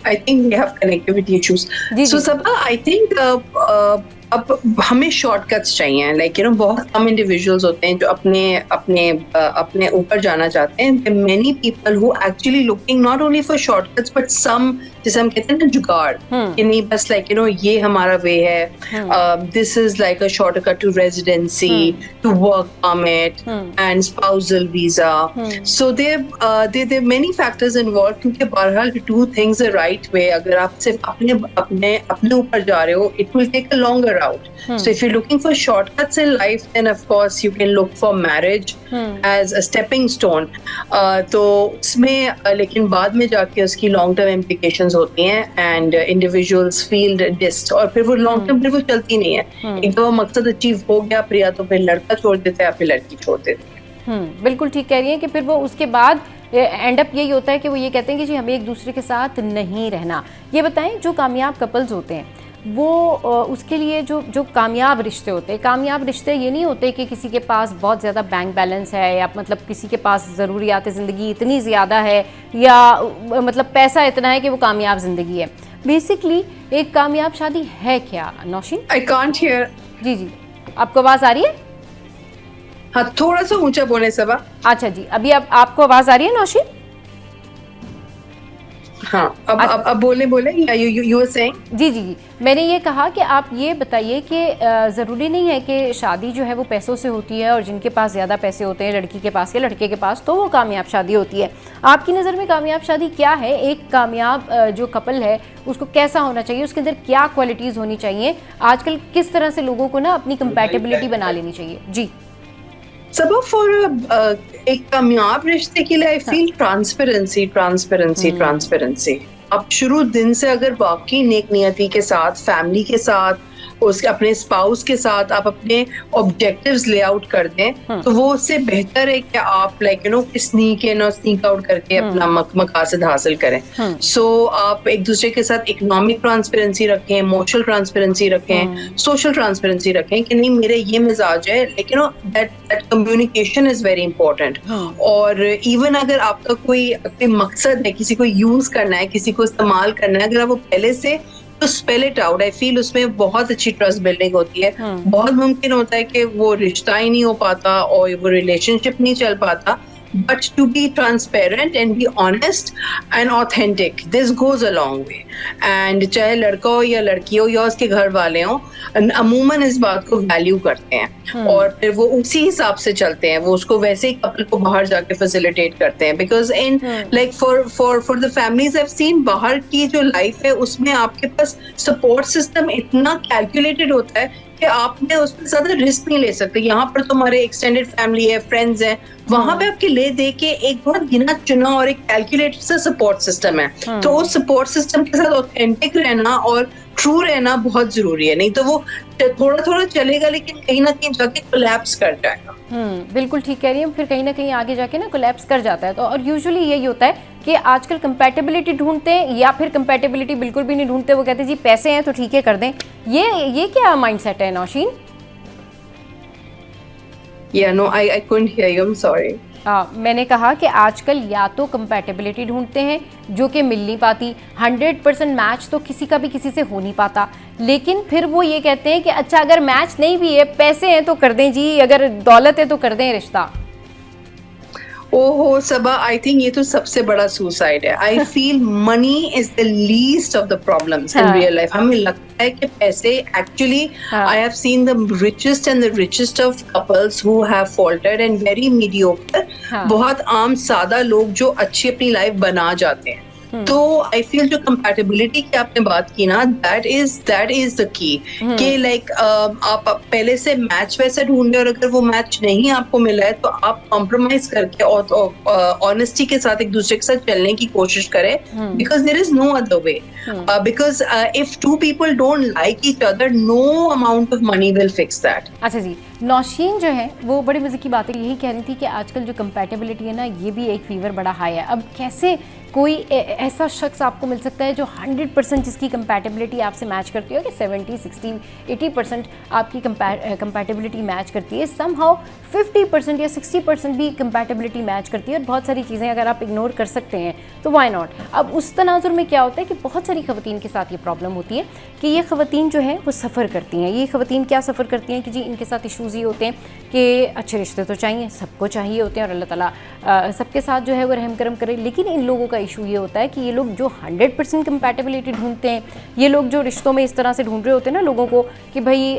C: I think we have connectivity issues. So Sabah, I think अब हमें शॉर्टकट्स चाहिए, लाइक यू नो बहुत कम इंडिविजुअल्स होते हैं जो अपने ऊपर जाना चाहते हैं। Many people who actually looking not only for shortcuts but some, जैसे हम कहते हैं ना जुगाड़, कि नहीं बस लाइक यू नो ये हमारा वे है, this is like a shortcut to residency, to work permit and spousal visa. So there many factors involve, क्योंकि बहरहाल to do things the right way, अगर आप सिर्फ अपने ऊपर जा रहे हो, it will take a longer route. So if you're looking for shortcuts in life, then of course you can look for marriage as a stepping stone. तो उसमें लेकिन बाद में जाके उसकी long term implications होती हैं and individuals feel dissed, और फिर वो long term फिर वो चलती नहीं है। एक दफा मकसद अचीव हो गया फिर या तो फिर लड़का छोड़ देता है या फिर लड़की छोड़ देती है।
A: बिल्कुल ठीक कह रही हैं कि फिर वो उसके बाद एंड अप यही होता है कि वो ये कहते हैं कि जी हमें एक दूसरे के साथ नहीं रहना। ये बताएं, जो कामयाब कपल्स होते हैं वो उसके लिए जो कामयाब रिश्ते होते हैं, कामयाब रिश्ते ये नहीं होते कि किसी के पास बहुत ज़्यादा बैंक बैलेंस है, या मतलब किसी के पास ज़रूरियात ज़िंदगी इतनी ज़्यादा है, या मतलब पैसा इतना है कि वो कामयाब ज़िंदगी है। बेसिकली एक कामयाब शादी है क्या नौशीन?
C: I can't hear.
A: जी आपको आवाज़ आ रही है?
C: हाँ, थोड़ा सा ऊंचा बोले सबा।
A: अच्छा जी, अभी आपको आवाज़ आ रही है नौशीन?
C: हाँ, अब बोले या you were saying?
A: जी मैंने ये कहा कि आप ये बताइए कि ज़रूरी नहीं है कि शादी जो है वो पैसों से होती है, और जिनके पास ज़्यादा पैसे होते हैं लड़की के पास या लड़के के पास, तो वो कामयाब शादी होती है। आपकी नज़र में कामयाब शादी क्या है? एक कामयाब जो कपल है उसको कैसा होना चाहिए, उसके अंदर क्या क्वालिटीज़ होनी चाहिए? आजकल किस तरह से लोगों को ना अपनी कंपैटिबिलिटी बना लेनी चाहिए? जी
C: सबब फॉर एक कामयाब रिश्ते के लिए आई फील ट्रांसपेरेंसी। अब शुरू दिन से अगर वाकई नेक नियति के साथ, फैमिली के साथ, उसके अपने स्पाउस के साथ आप अपने ऑब्जेक्टिव्स ले आउट कर दें, तो वो उससे बेहतर है कि आप लाइक यू नो स्नीक इन और स्नीक आउट करके अपना मकासद हासिल करें। सो आप एक दूसरे के साथ इकोनॉमिक ट्रांसपेरेंसी रखें, इमोशनल ट्रांसपेरेंसी रखें, सोशल ट्रांसपेरेंसी रखें कि नहीं मेरे ये मिजाज है, लेकिन that communication is very important. और इवन अगर आपका कोई मकसद है, किसी को यूज करना है, किसी को इस्तेमाल करना है, अगर आप वो पहले से तो spell it out, I feel उसमें बहुत अच्छी ट्रस्ट बिल्डिंग होती है। बहुत मुमकिन होता है कि वो रिश्ता ही नहीं हो पाता और वो रिलेशनशिप नहीं चल पाता, but to be transparent and be honest and authentic, this goes a long way. And चाहे लड़का हो या लड़की हो या उसके घर वाले हो, अमूमन इस बात को वैल्यू करते हैं और फिर वो उसी हिसाब से चलते हैं, वो उसको वैसे ही कपल को बाहर जाके फैसिलिटेट करते हैं। Because in like for the families I have seen, बाहर की जो लाइफ है उसमें आपके पास सपोर्ट सिस्टम इतना कैलकुलेटेड होता है कि आपने उसमें ज्यादा रिस्क नहीं ले सकते। यहाँ पर तुम्हारे एक्सटेंडेड फैमिली है, फ्रेंड्स हैं, वहां पे आपके ले दे के एक बहुत गिना चुना और एक कैलकुलेटेड सा सपोर्ट सिस्टम है। तो उस सपोर्ट सिस्टम के साथ ऑथेंटिक रहना और ट्रू रहना बहुत जरूरी है, नहीं तो वो थोड़ा थोड़ा चलेगा लेकिन कहीं ना कहीं जाके कोलैप्स कर जाएगा।
A: बिल्कुल ठीक कह रही हैं, फिर कहीं ना कहीं आगे जाके ना कोलैप्स कर जाता है। तो और यूजुअली यही होता है कि आजकल कंपैटिबिलिटी ढूंढते हैं या फिर कंपैटिबिलिटी बिल्कुल भी नहीं ढूंढते, वो कहते हैं जी पैसे हैं तो ठीक है कर दें। ये क्या माइंडसेट है Nausheen?
C: No, I couldn't hear you, I'm sorry.
A: मैंने कहा कि आजकल या तो कंपैटिबिलिटी ढूंढते हैं जो कि मिल नहीं पाती, 100% मैच तो किसी का भी किसी से हो नहीं पाता, लेकिन फिर वो ये कहते हैं कि अच्छा अगर मैच नहीं भी है, पैसे हैं तो कर दें जी, अगर दौलत है तो कर दें रिश्ता।
C: ओहो सबा, आई थिंक ये तो सबसे बड़ा सुसाइड है। I feel money is the least of the problems in
A: हाँ,
C: रियल लाइफ। हमें लगता है कि पैसे एक्चुअली,
A: हाँ,
C: I have seen the richest and the richest of couples who have faulted and very mediocre,
A: हाँ,
C: बहुत आम सादा लोग जो अच्छी अपनी लाइफ बना जाते हैं। तो आई फील जो कंपैटिबिलिटी की आपने बात की ना, दैट इज द की, कि लाइक आप पहले से मैच वैसा ढूंढे और अगर वो मैच नहीं आपको मिला है तो आप कॉम्प्रोमाइज करके और ऑनेस्टी के साथ एक दूसरे के साथ चलने की कोशिश करें, because there is no other way, because if two people don't like each other, no amount of money will fix that.
A: अच्छा जी, नौशीन जो है वो बड़ी मजे की बात है, यही कह रही थी कि आजकल जो कंपैटिबिलिटी है ना, ये भी एक फीवर बड़ा हाई है। अब कैसे कोई ऐसा शख्स आपको मिल सकता है जो 100% जिसकी कंपैटिबिलिटी आपसे मैच करती है, कि 70, 60, 80% आपकी कंपैटिबिलिटी मैच करती है, समहाउ 50% या 60% भी कंपैटिबिलिटी मैच करती है, और बहुत सारी चीज़ें अगर आप इग्नोर कर सकते हैं तो व्हाई नॉट। अब उस तनाजुर में क्या होता है कि बहुत सारी ख़वातीन के साथ ये प्रॉब्लम होती है कि ये ख़वातीन जो है वो सफ़र करती हैं। ये ख़वातीन क्या सफ़र करती हैं कि जी इनके साथ इशूज़ ये होते हैं कि अच्छे रिश्ते तो चाहिए, सबको चाहिए होते हैं, और अल्लाह ताला सबके साथ जो है वो रहम करम करे, लेकिन इन लोगों का इशू ये होता है कि ये लोग जो 100% कंपैटिबिलिटी ढूंढते हैं, ये लोग जो रिश्तों में इस तरह से ढूंढ रहे होते हैं ना लोगों को, कि भाई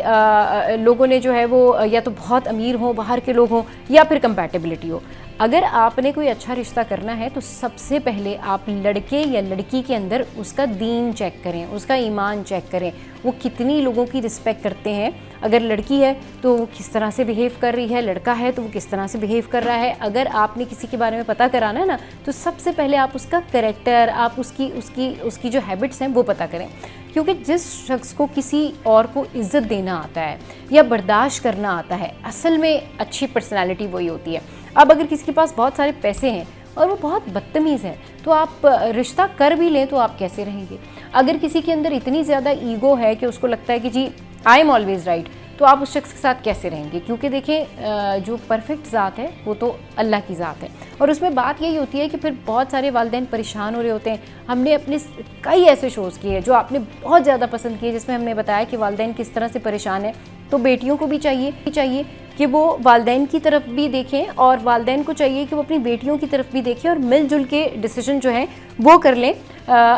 A: लोगों ने जो है वो या तो बहुत अमीर हो, बाहर के लोग हों, या फिर कंपैटिबिलिटी हो। अगर आपने कोई अच्छा रिश्ता करना है तो सबसे पहले आप लड़के या लड़की के अंदर उसका दीन चेक करें, उसका ईमान चेक करें, वो कितनी लोगों की रिस्पेक्ट करते हैं। अगर लड़की है तो वो किस तरह से बिहेव कर रही है, लड़का है तो वो किस तरह से बिहेव कर रहा है। अगर आपने किसी के बारे में पता कराना है ना, तो सबसे पहले आप उसका कैरेक्टर, आप उसकी जो हैबिट्स हैं वो पता करें, क्योंकि जिस शख्स को किसी और को इज़्ज़त देना आता है या बर्दाश्त करना आता है, असल में अच्छी पर्सनैलिटी वही होती है। अब अगर किसी के पास बहुत सारे पैसे हैं और वो बहुत बदतमीज़ है, तो आप रिश्ता कर भी लें तो आप कैसे रहेंगे? अगर किसी के अंदर इतनी ज़्यादा ईगो है कि उसको लगता है कि जी आई एम ऑलवेज़ राइट, तो आप उस शख्स के साथ कैसे रहेंगे? क्योंकि देखें जो परफेक्ट ज़ात है वो तो अल्लाह की ज़ात है, और उसमें बात यही होती है कि फिर बहुत सारे वालिदैन परेशान हो रहे होते हैं। हमने अपने कई ऐसे शोज़ किए जो आपने बहुत ज़्यादा पसंद किए, जिसमें हमने बताया कि वालिदैन किस तरह से परेशान है। तो बेटियों को भी चाहिए कि वो वालिदैन की तरफ भी देखें, और वालिदैन को चाहिए कि वो अपनी बेटियों की तरफ भी देखें, और मिलजुल के डिसीजन जो हैं वो कर लें।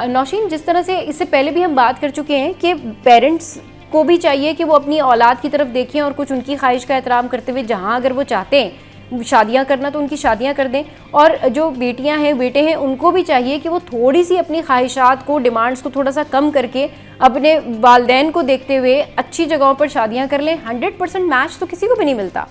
A: नौशीन, जिस तरह से इससे पहले भी हम बात कर चुके हैं कि पेरेंट्स को भी चाहिए कि वो अपनी औलाद की तरफ देखें और कुछ उनकी ख्वाहिश का एहतराम करते हुए, जहाँ अगर वो चाहते हैं शादियां करना तो उनकी शादियां कर दें, और जो बेटियां हैं बेटे हैं उनको भी चाहिए कि वो थोड़ी सी अपनी ख्वाहिशात को, डिमांड्स को थोड़ा सा कम करके अपने वालिदैन को देखते हुए अच्छी जगहों पर शादियां कर लें। 100% मैच तो किसी को भी नहीं मिलता।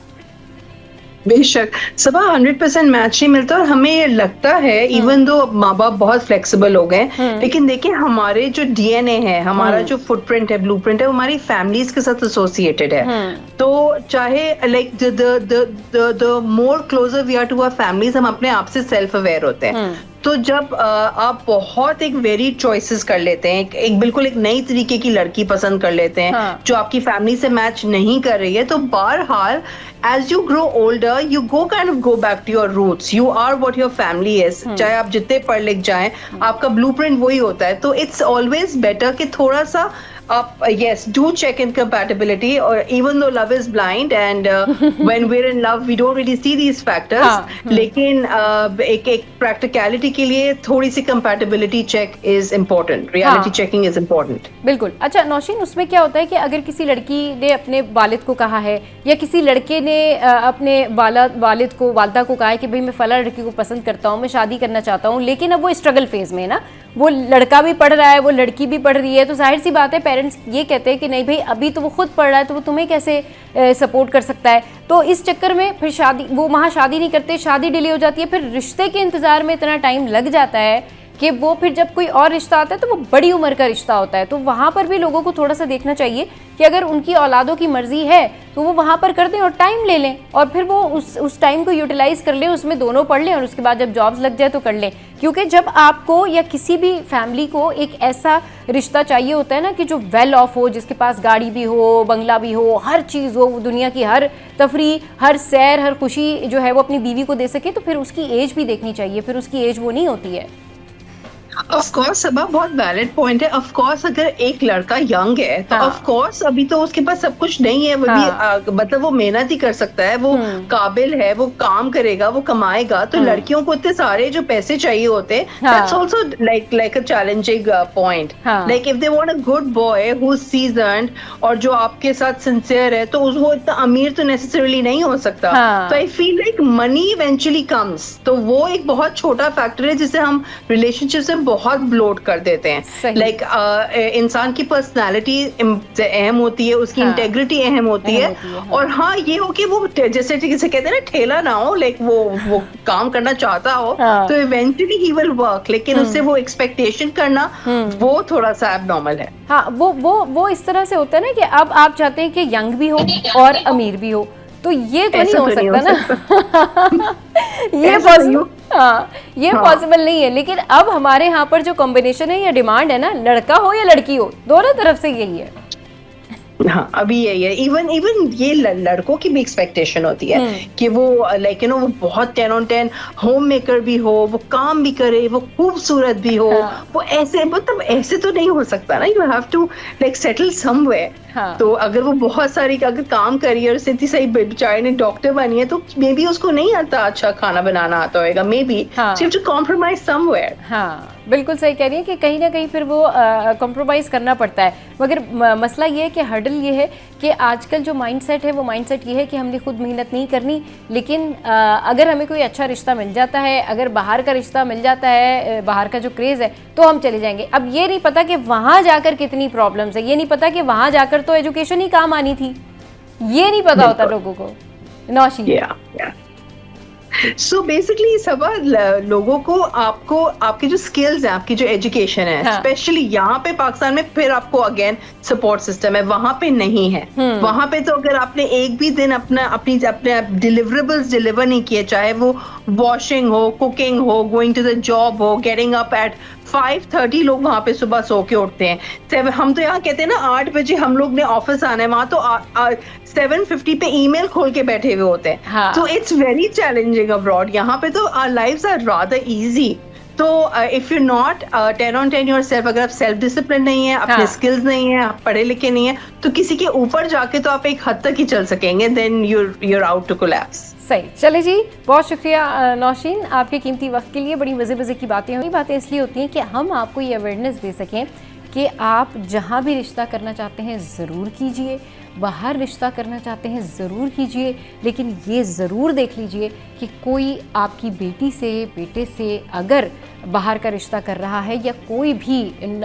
C: बेशक सबा, 100% मैच नहीं मिलता, और हमें ये लगता है इवन दो माँ बाप बहुत फ्लेक्सिबल हो गए, लेकिन देखिए हमारे जो डीएनए है, हमारा जो फुटप्रिंट है, ब्लूप्रिंट है, वो हमारी फैमिलीज के साथ एसोसिएटेड है। तो चाहे like the more closer we are to our families, हम अपने आप से सेल्फ अवेयर होते हैं। तो जब आप बहुत एक वेरी चॉइसेस कर लेते हैं, एक बिल्कुल एक नई तरीके की लड़की पसंद कर लेते हैं जो आपकी फैमिली से मैच नहीं कर रही है, तो बहरहाल as you grow older you go back to your roots, you are what your family is। चाहे आप जितने पढ़ लिख जाएं, आपका ब्लूप्रिंट वही होता है। तो इट्स ऑलवेज बेटर कि थोड़ा सा आप yes do check in compatibility, or even though love is blind and when we're in love we don't really see these factors, लेकिन एक practicality के लिए थोड़ी सी compatibility check is important, reality checking is important।
A: बिल्कुल। अच्छा नौशीन, उसमें क्या होता है कि अगर किसी लड़की ने अपने वालिद को कहा है, या किसी लड़के ने अपने वालिद को, वालदा को कहा है कि भाई मैं फला लड़की को पसंद करता हूँ, मैं शादी करना चाहता हूँ, लेकिन अब वो स्ट्रगल फेज में है ना, वो लड़का भी पढ़ रहा है, वो लड़की भी पढ़ रही है, तो जाहिर सी बात है पेरेंट्स ये कहते हैं कि नहीं भाई अभी तो वो खुद पढ़ रहा है, तो वो तुम्हें कैसे सपोर्ट कर सकता है। तो इस चक्कर में फिर वो वहाँ शादी नहीं करते, शादी डिले हो जाती है, फिर रिश्ते के इंतज़ार में इतना टाइम लग जाता है कि वो फिर जब कोई और रिश्ता आता है तो वो बड़ी उम्र का रिश्ता होता है। तो वहाँ पर भी लोगों को थोड़ा सा देखना चाहिए कि अगर उनकी औलादों की मर्जी है तो वो वहाँ पर कर दें और टाइम ले लें, और फिर वो उस टाइम को यूटिलाइज़ कर लें, उसमें दोनों पढ़ लें, और उसके बाद जब जॉब्स लग जाए तो कर लें। क्योंकि जब आपको या किसी भी फैमिली को एक ऐसा रिश्ता चाहिए होता है ना कि जो वेल ऑफ हो, जिसके पास गाड़ी भी हो, बंगला भी हो, हर चीज़ हो, दुनिया की हर तफरी, हर सैर, हर खुशी जो है वो अपनी बीवी को दे सके, तो फिर उसकी एज भी देखनी चाहिए, फिर उसकी एज वो नहीं होती है।
C: ऑफ कोर्स सबा बहुत वैलिड पॉइंट है। ऑफ कोर्स अगर एक लड़का यंग है तो
A: हाँ।
C: ऑफ कोर्स अभी तो उसके पास सब कुछ नहीं है, वो
A: हाँ।
C: भी मतलब वो मेहनत ही कर सकता है, वो काबिल है, वो काम करेगा, वो कमाएगा। तो लड़कियों को इतने सारे जो पैसे चाहिए होते हैं, that's also like a challenging point. Like if they want a good boy who is seasoned और जो आपके साथ सिंसियर है, तो वो इतना अमीर तो नेसेसरली नहीं हो सकता। तो I feel like money eventually comes, तो वो एक बहुत छोटा फैक्टर है जिसे हम रिलेशनशिप से बहुत ब्लोट कर देते हैं। लाइक इंसान की पर्सनालिटी अहम होती है, उसकी इंटेग्रिटी अहम होती है। और हाँ, ये हो कि वो जैसे कहते हैं ना, ठेला ना हो, लाइक वो काम करना चाहता हो, तो इवेंचुअली ही विल वर्क, लेकिन उससे वो एक्सपेक्टेशन करना वो थोड़ा सा एबनॉर्मल है।
A: हाँ, वो इस तरह से होता है ना कि अब आप चाहते हैं कि यंग भी हो और अमीर भी हो, तो ये तो नहीं हो सकता ना। ये पॉसिबल नहीं है। लेकिन अब हमारे यहाँ पर जो कॉम्बिनेशन है या डिमांड है ना, लड़का हो या लड़की हो, दोनों तरफ से यही है।
C: हाँ, अभी यही है। इवन ये लड़कों की भी एक्सपेक्टेशन होती है कि वो लाइक यू नो वो बहुत 10 on 10 होम मेकर भी हो, वो काम भी करे, वो खूबसूरत भी हो। वो ऐसे मतलब ऐसे तो नहीं हो सकता ना, you have to like settle somewhere. तो अगर वो बहुत सारी अगर काम करी और इतनी सही बेचारे ने डॉक्टर बनी है, तो मे बी उसको नहीं आता अच्छा खाना बनाना आता होगा, maybe so you have to compromise somewhere.
A: हाँ, बिल्कुल सही कह रही है कि कहीं ना कहीं फिर वो कॉम्प्रोमाइज़ करना पड़ता है। मगर मसला ये है कि हर्डल ये है कि आजकल जो माइंडसेट है वो माइंडसेट ये है कि हमने खुद मेहनत नहीं करनी, लेकिन अगर हमें कोई अच्छा रिश्ता मिल जाता है, अगर बाहर का रिश्ता मिल जाता है, बाहर का जो क्रेज़ है, तो हम चले जाएंगे। अब ये नहीं पता कि वहाँ जाकर कितनी प्रॉब्लम्स है, ये नहीं पता कि वहाँ जाकर तो एजुकेशन ही काम आनी थी, ये नहीं पता होता लोगों को। नौशी,
C: सो बेसिकली सब लोगों को आपको आपकी जो स्किल्स हैं, आपकी जो एजुकेशन है, स्पेशली यहाँ पे पाकिस्तान में, फिर आपको अगेन सपोर्ट सिस्टम है, वहां पे नहीं है। वहां पे तो अगर आपने एक भी दिन अपने डिलीवरेबल्स डिलीवर नहीं किए, चाहे वो वॉशिंग हो, कुकिंग हो, गोइंग टू द जॉब हो, गेटिंग अप एट 5:30, लोग वहां पे सुबह सो के उठते हैं। हम तो यहाँ कहते हैं ना 8 बजे हम लोग ने ऑफिस आना है, वहां तो 7:50 पे ईमेल खोल के बैठे हुए होते हैं। तो इट्स वेरी चैलेंजिंग अब्रॉड। यहाँ पे तो our lives are rather easy. तो if you not 10 on 10 yourself, अगर आप सेल्फ डिसिप्लिन नहीं है, अपने स्किल्स नहीं है, आप पढ़े लिखे नहीं है, तो किसी के ऊपर जाके तो आप एक हद तक ही चल सकेंगे, then you're out to collapse।
A: सही। चले जी, बहुत शुक्रिया नौशीन, आपके कीमती वक्त के लिए। बड़ी मज़े की बातें हुई। बातें इसलिए होती हैं कि हम आपको ये अवेयरनेस दे सकें कि आप जहाँ भी रिश्ता करना चाहते हैं ज़रूर कीजिए, बाहर रिश्ता करना चाहते हैं ज़रूर कीजिए, लेकिन ये ज़रूर देख लीजिए कि कोई आपकी बेटी से, बेटे से अगर बाहर का रिश्ता कर रहा है, या कोई भी,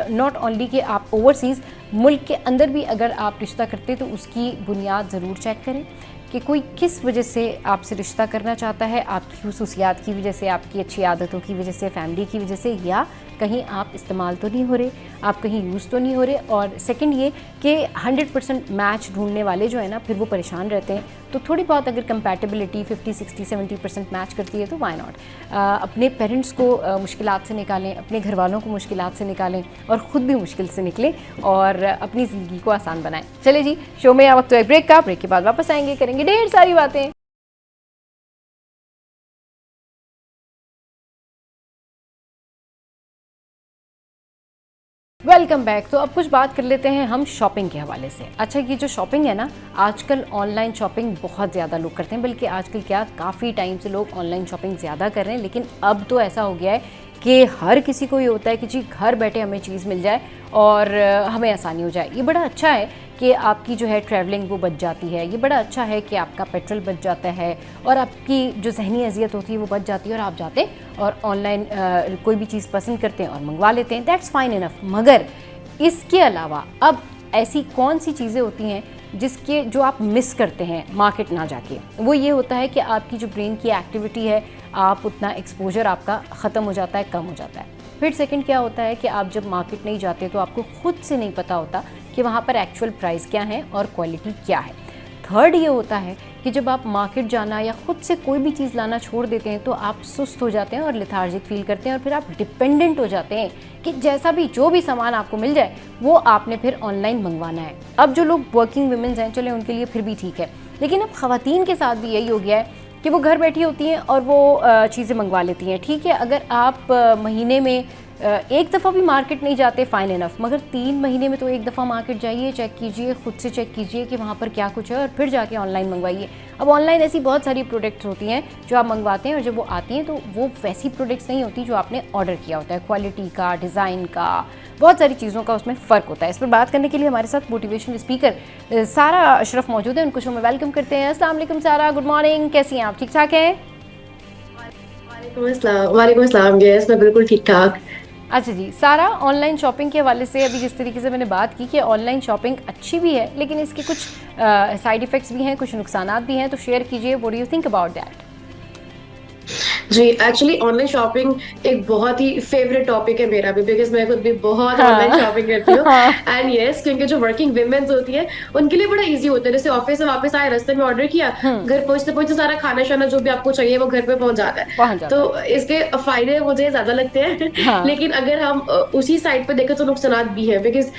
A: नॉट ओनली कि आप ओवरसीज़, मुल्क के अंदर भी अगर आप रिश्ता करते तो उसकी बुनियाद ज़रूर चेक करें कि कोई किस वजह से आपसे रिश्ता करना चाहता है, आपकी खुसूसियात की वजह से, आपकी अच्छी आदतों की वजह से, फैमिली की वजह से, या कहीं आप इस्तेमाल तो नहीं हो रहे, आप कहीं यूज़ तो नहीं हो रहे। और सेकंड ये कि 100% मैच ढूंढने वाले जो है ना, फिर वो परेशान रहते हैं। तो थोड़ी बहुत अगर कंपैटिबिलिटी 50, 60, 70% मैच करती है तो व्हाई नॉट। अपने पेरेंट्स को मुश्किलात से निकालें, अपने घर वालों को मुश्किलात से निकालें, और ख़ुद भी मुश्किल से निकलें और अपनी ज़िंदगी को आसान बनाएं। चले जी, शो में वक्त तो एक ब्रेक का, ब्रेक के बाद वापस आएंगे, करेंगे ढेर सारी बातें। Welcome back. तो अब कुछ बात कर लेते हैं हम शॉपिंग के हवाले से। अच्छा, ये जो शॉपिंग है ना, आजकल ऑनलाइन शॉपिंग बहुत ज़्यादा लोग करते हैं, बल्कि आजकल क्या काफ़ी टाइम से लोग ऑनलाइन शॉपिंग ज़्यादा कर रहे हैं। लेकिन अब तो ऐसा हो गया है कि हर किसी को ये होता है कि जी घर बैठे हमें चीज़ मिल जाए और हमें आसानी हो जाए। ये बड़ा अच्छा है कि आपकी जो है ट्रैवलिंग वो बच जाती है, ये बड़ा अच्छा है कि आपका पेट्रोल बच जाता है, और आपकी जो जहनी अजियत होती है वो बच जाती है, और आप जाते और ऑनलाइन कोई भी चीज़ पसंद करते हैं और मंगवा लेते हैं। That's fine enough. मगर इसके अलावा अब ऐसी कौन सी चीज़ें होती हैं जिसके जो आप मिस करते हैं मार्केट ना जाके? वो ये होता है कि आपकी जो ब्रेन की एक्टिविटी है, आप उतना एक्सपोजर आपका ख़त्म हो जाता है, कम हो जाता है। फिर सेकंड क्या होता है कि आप जब मार्केट नहीं जाते तो आपको खुद से नहीं पता होता कि वहाँ पर एक्चुअल प्राइस क्या है और क्वालिटी क्या है। थर्ड ये होता है कि जब आप मार्केट जाना या ख़ुद से कोई भी चीज़ लाना छोड़ देते हैं तो आप सुस्त हो जाते हैं और लेथार्जिक फील करते हैं, और फिर आप डिपेंडेंट हो जाते हैं कि जैसा भी जो भी सामान आपको मिल जाए वो आपने फिर ऑनलाइन मंगवाना है। अब जो लोग वर्किंग वुमेन्स हैं, चले उनके लिए फिर भी ठीक है, लेकिन अब ख़वातीन के साथ भी यही हो गया है कि वो घर बैठी होती हैं और वो चीज़ें मंगवा लेती हैं। ठीक है, अगर आप महीने में एक दफ़ा भी मार्केट नहीं जाते, फ़ाइन इनफ, मगर 3 महीने में तो एक दफ़ा मार्केट जाइए, चेक कीजिए, खुद से चेक कीजिए कि वहाँ पर क्या कुछ है, और फिर जाके ऑनलाइन मंगवाइए। अब ऑनलाइन ऐसी बहुत सारी प्रोडक्ट्स होती हैं जो आप मंगवाते हैं, और जब वो आती हैं तो वो वैसी प्रोडक्ट्स नहीं होती जो आपने ऑर्डर किया होता है। क्वालिटी का, डिज़ाइन का, बहुत सारी चीज़ों का उसमें फ़र्क होता है। इस पर बात करने के लिए हमारे साथ मोटिवेशनल स्पीकर सारा अशरफ मौजूद है, उनको शो में वेलकम करते हैं। अस्सलाम वालेकुम सारा, गुड मॉर्निंग, कैसी हैं आप? ठीक ठाक हैं?
D: वालेकुम अस्सलाम। यस, मैं बिल्कुल ठीक ठाक।
A: अच्छा जी सारा, ऑनलाइन शॉपिंग के हवाले से अभी जिस तरीके से मैंने बात की कि ऑनलाइन शॉपिंग अच्छी भी है लेकिन इसके कुछ साइड इफ़ेक्ट्स भी हैं, कुछ नुकसानात भी हैं, तो शेयर कीजिए, what do you think about that?
D: जी, एक्चुअली ऑनलाइन शॉपिंग एक बहुत ही फेवरेट टॉपिक है मेरा भी, बिकॉज मैं खुद भी बहुत
A: हाँ।
D: ऑनलाइन शॉपिंग करती हूँ।
A: हाँ।
D: एंड यस, क्योंकि जो वर्किंग वुमेन्स होती है उनके लिए बड़ा इजी होता है। जैसे ऑफिस से वापस आए, रास्ते में ऑर्डर किया, घर पहुंचते पहुंचते सारा खाना शाना जो भी आपको चाहिए वो घर पे पहुंच जाता है। तो इसके फायदे मुझे ज्यादा लगते हैं।
A: हाँ।
D: लेकिन अगर हम उसी साइड पे देखें तो नुकसान भी है, बिकॉज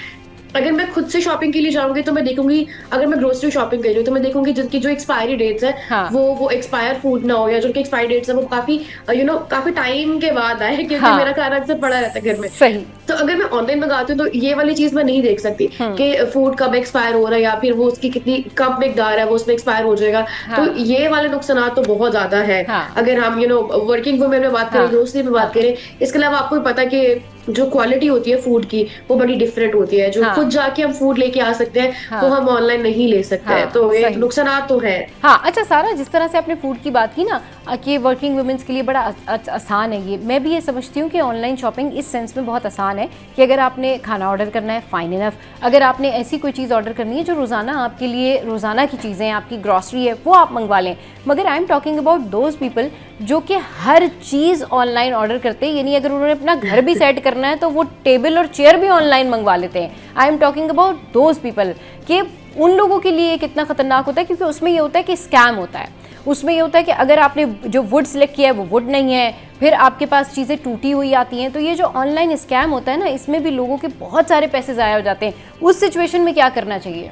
D: अगर मैं खुद से शॉपिंग के लिए जाऊंगी तो मैं देखूंगी, अगर मैं ग्रोसरी शॉपिंग कर रही हूँ तो मैं देखूंगी जिनकी जो एक्सपायरी डेट्स है
A: हाँ।
D: वो एक्सपायर फूड ना हो, या जो उनकी एक्सपायरी डेट्स है वो काफी काफी टाइम के बाद आए, क्योंकि
A: हाँ।
D: मेरा खाना अक्सर पड़ा रहता है घर में।
A: सही।
D: तो अगर मैं ऑनलाइन मंगाती हूँ तो ये वाली चीज मैं नहीं देख सकती कि फूड कब एक्सपायर हो रहा है, या फिर वो उसकी कितनी कब मिकदार है वो उसमें एक्सपायर हो जाएगा।
A: हाँ।
D: तो ये वाले नुकसान तो बहुत ज्यादा है।
A: हाँ।
D: अगर हम वर्किंग वुमेन में बात करें,
A: हाँ।
D: ग्रोसरी में बात करें, इसके अलावा आपको भी पता है कि जो क्वालिटी होती है फूड की वो बड़ी डिफरेंट होती है। जो
A: हाँ।
D: खुद जाके हम फूड लेके आ सकते हैं
A: हाँ।
D: वो हम ऑनलाइन नहीं ले सकते हैं।
A: हाँ,
D: तो एक
A: सही।
D: नुकसान तो है।
A: हाँ अच्छा सारा, जिस तरह से आपने फूड की बात की ना कि वर्किंग वुमेन्स के लिए बड़ा आसान है ये, मैं भी ये समझती हूँ कि ऑनलाइन शॉपिंग इस सेंस में बहुत आसान है कि अगर आपने खाना ऑर्डर करना है, फाइन इनफ, अगर आपने ऐसी कोई चीज़ ऑर्डर करनी है जो रोज़ाना आपके लिए रोज़ाना की चीज़ें, आपकी ग्रॉसरी है, वो आप मंगवा लें। मगर I am talking about those people जो कि हर चीज़ ऑनलाइन ऑर्डर करते हैं, यानी अगर उन्होंने अपना घर भी सेट करना है तो वो टेबल और चेयर भी ऑनलाइन मंगवा लेते हैं। I am talking about those people कि उन लोगों के लिए कितना खतरनाक होता है, क्योंकि उसमें ये होता है कि स्कैम होता है। उसमें ये होता है कि अगर आपने जो वुड सिलेक्ट किया है वो वुड नहीं है, फिर आपके पास चीज़ें टूटी हुई आती हैं। तो ये जो ऑनलाइन स्कैम होता है ना, इसमें भी लोगों के बहुत सारे पैसे ज़ाया हो जाते हैं। उस सिचुएशन में क्या करना चाहिए?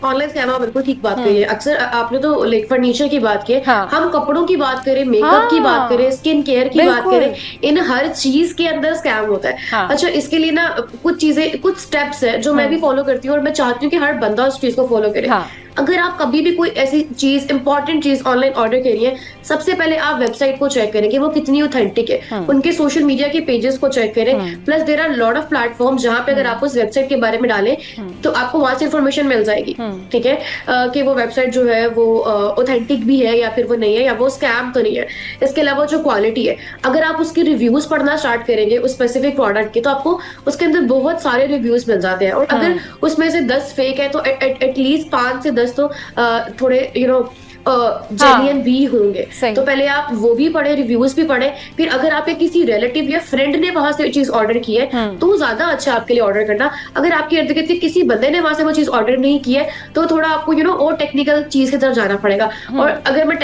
D: ऑनलाइन स्कैम, आप बिल्कुल ठीक बात कही है। अक्सर आपने तो लाइक फर्नीचर की बात की है।
A: हाँ।
D: हम कपड़ों की बात करें, मेकअप की बात करें, स्किन केयर की बात
A: बिल्कुल।
D: करें, इन हर चीज के अंदर स्कैम होता है।
A: हाँ।
D: अच्छा, इसके लिए ना कुछ चीजें, कुछ स्टेप्स है जो मैं भी फॉलो करती हूँ, और मैं चाहती हूँ कि हर बंदा उस चीज को फॉलो करे।
A: हाँ।
D: अगर आप कभी भी कोई ऐसी चीज, इंपॉर्टेंट चीज ऑनलाइन ऑर्डर करिए, सबसे पहले आप वेबसाइट को चेक करें कि वो कितनी ऑथेंटिक है। उनके सोशल मीडिया के पेजेस को चेक करें। Plus there are lot of platform जहां पे अगर आप उस वेबसाइट के बारे में डालें तो आपको वहां से इंफॉर्मेशन मिल जाएगी, ठीक है, कि वो वेबसाइट जो है वो ऑथेंटिक भी है या फिर वो नहीं है, या वो स्कैम तो नहीं है। इसके अलावा जो क्वालिटी है, अगर आप उसके रिव्यूज पढ़ना स्टार्ट करेंगे उस स्पेसिफिक प्रोडक्ट के, तो आपको उसके अंदर बहुत सारे रिव्यूज मिल जाते हैं। और अगर उसमें से 10 फेक है तो एटलीस्ट 5 से 10 तो थोड़े जेन्युइन भी होंगे। तो पहले आप वो भी पढ़े, रिव्यूज भी पढ़े। फिर अगर आपके किसी रिलेटिव या फ्रेंड ने वहां से चीज ऑर्डर की है तो ज्यादा अच्छा आपके लिए ऑर्डर करना। अगर आपके इर्द गिर्द के किसी बंदे ने वहां से वो चीज ऑर्डर नहीं की है तो थोड़ा आपको और टेक्निकल चीज की तरफ जाना पड़ेगा। और अगर मैं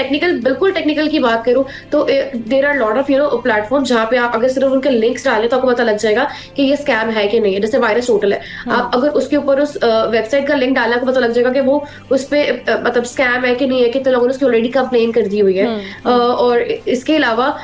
D: बिल्कुल टेक्निकल की बात करूं तो there are lot of platform जहां पे आप अगर सिर्फ उनके लिंक्स डालें तो आपको पता लग जाएगा कि ये स्कैम है कि नहीं है। जैसे वायरस होटल है, आप अगर उसके ऊपर उस वेबसाइट का लिंक डाला, आपको पता लग जाएगा कि वो उस पे मतलब स्कैम है कि नहीं है, कितने लोगों ने उसकी ऑलरेडी कंप्लेन कर दी हुई है। और इसके अलावा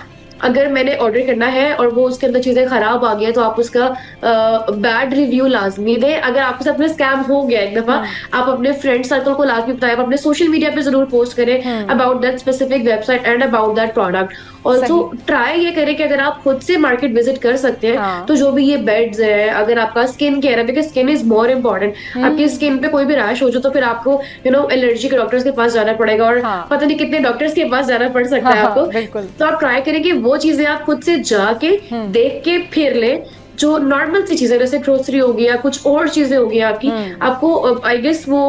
D: अगर मैंने ऑर्डर करना है और वो उसके अंदर चीजें खराब आ गई है तो आप उसका बैड रिव्यू लाजमी दें। अगर आपके साथ में स्कैम हो गया एक दफा, आप अपने फ्रेंड सर्कल को लाजमी बताएं, आप अपने सोशल मीडिया पे जरूर पोस्ट करें about that specific website and about that product. Also try ये करें कि अगर आप खुद से मार्केट विजिट कर सकते हैं तो जो भी ये बेड्स है, अगर आपका स्किन केयर है, because skin is more important. आपकी स्किन पे कोई भी रैश हो जाए तो फिर आपको एलर्जी के डॉक्टर्स के पास जाना पड़ेगा, और पता नहीं कितने डॉक्टर्स के पास जाना पड़ सकता है आपको। तो आप ट्राई करें कि वो चीजें आप खुद से जाके देख के फिर ले। जो नॉर्मल सी चीजें जैसे ग्रोसरी हो गया, कुछ और चीजें हो गई आपकी, आपको आई गेस वो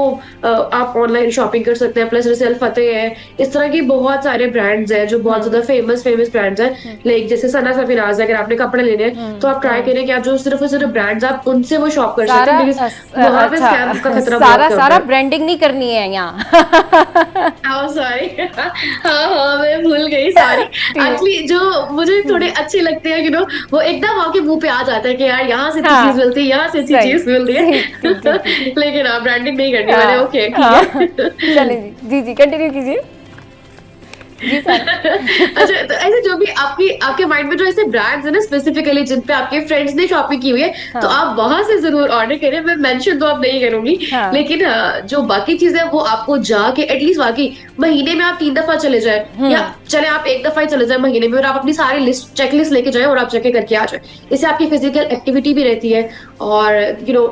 D: आप ऑनलाइन शॉपिंग कर सकते हैं। प्लस जैसे अल फतेह है, इस तरह की बहुत सारे ब्रांड्स हैं जो बहुत ज्यादा फेमस ब्रांड्स हैं। लाइक जैसे सना सफीनाज, अगर आपने कपड़े लेने हैं तो आप ट्राई करें कि आप जो सिर्फ ब्रांड्स आप उनसे वो शॉप कर सकते हैं, वहां पे स्कैम का खतरा बहुत
A: सारा ब्रांडिंग नहीं करनी है यहाँ।
D: सॉरी, हाँ मैं भूल गई, सॉरी। एक्चुअली जो मुझे थोड़े अच्छे लगते हैं वो एकदम आपके मुंह पे आ जाता है कि यार यहाँ से चीज मिलती है, यहाँ से चीज मिलती है। लेकिन आप ब्रांडिंग नहीं करनी। मैंने ओके, ठीक है।
A: चलिए जी कंटिन्यू कीजिए। जी सर।
D: अच्छा, तो ऐसे जो भी आपके माइंड में जो ऐसे ब्रांड्स है ना स्पेसिफिकली जिन पे आपके फ्रेंड्स ने शॉपिंग की हुई है, तो
A: हाँ।
D: आप वहां से जरूर ऑर्डर करें। मैं मेंशन तो अब नहीं करूंगी,
A: हाँ।
D: लेकिन जो बाकी चीजें वो आपको जाके एटलीस्ट बाकी महीने में आप 3 दफा चले जाए, या चले आप 1 दफा ही चले जाए महीने में, और आप अपनी सारी लिस्ट चेकलिस्ट लेके जाए और आप जाके करके आ जाए। इससे आपकी फिजिकल एक्टिविटी भी रहती है, और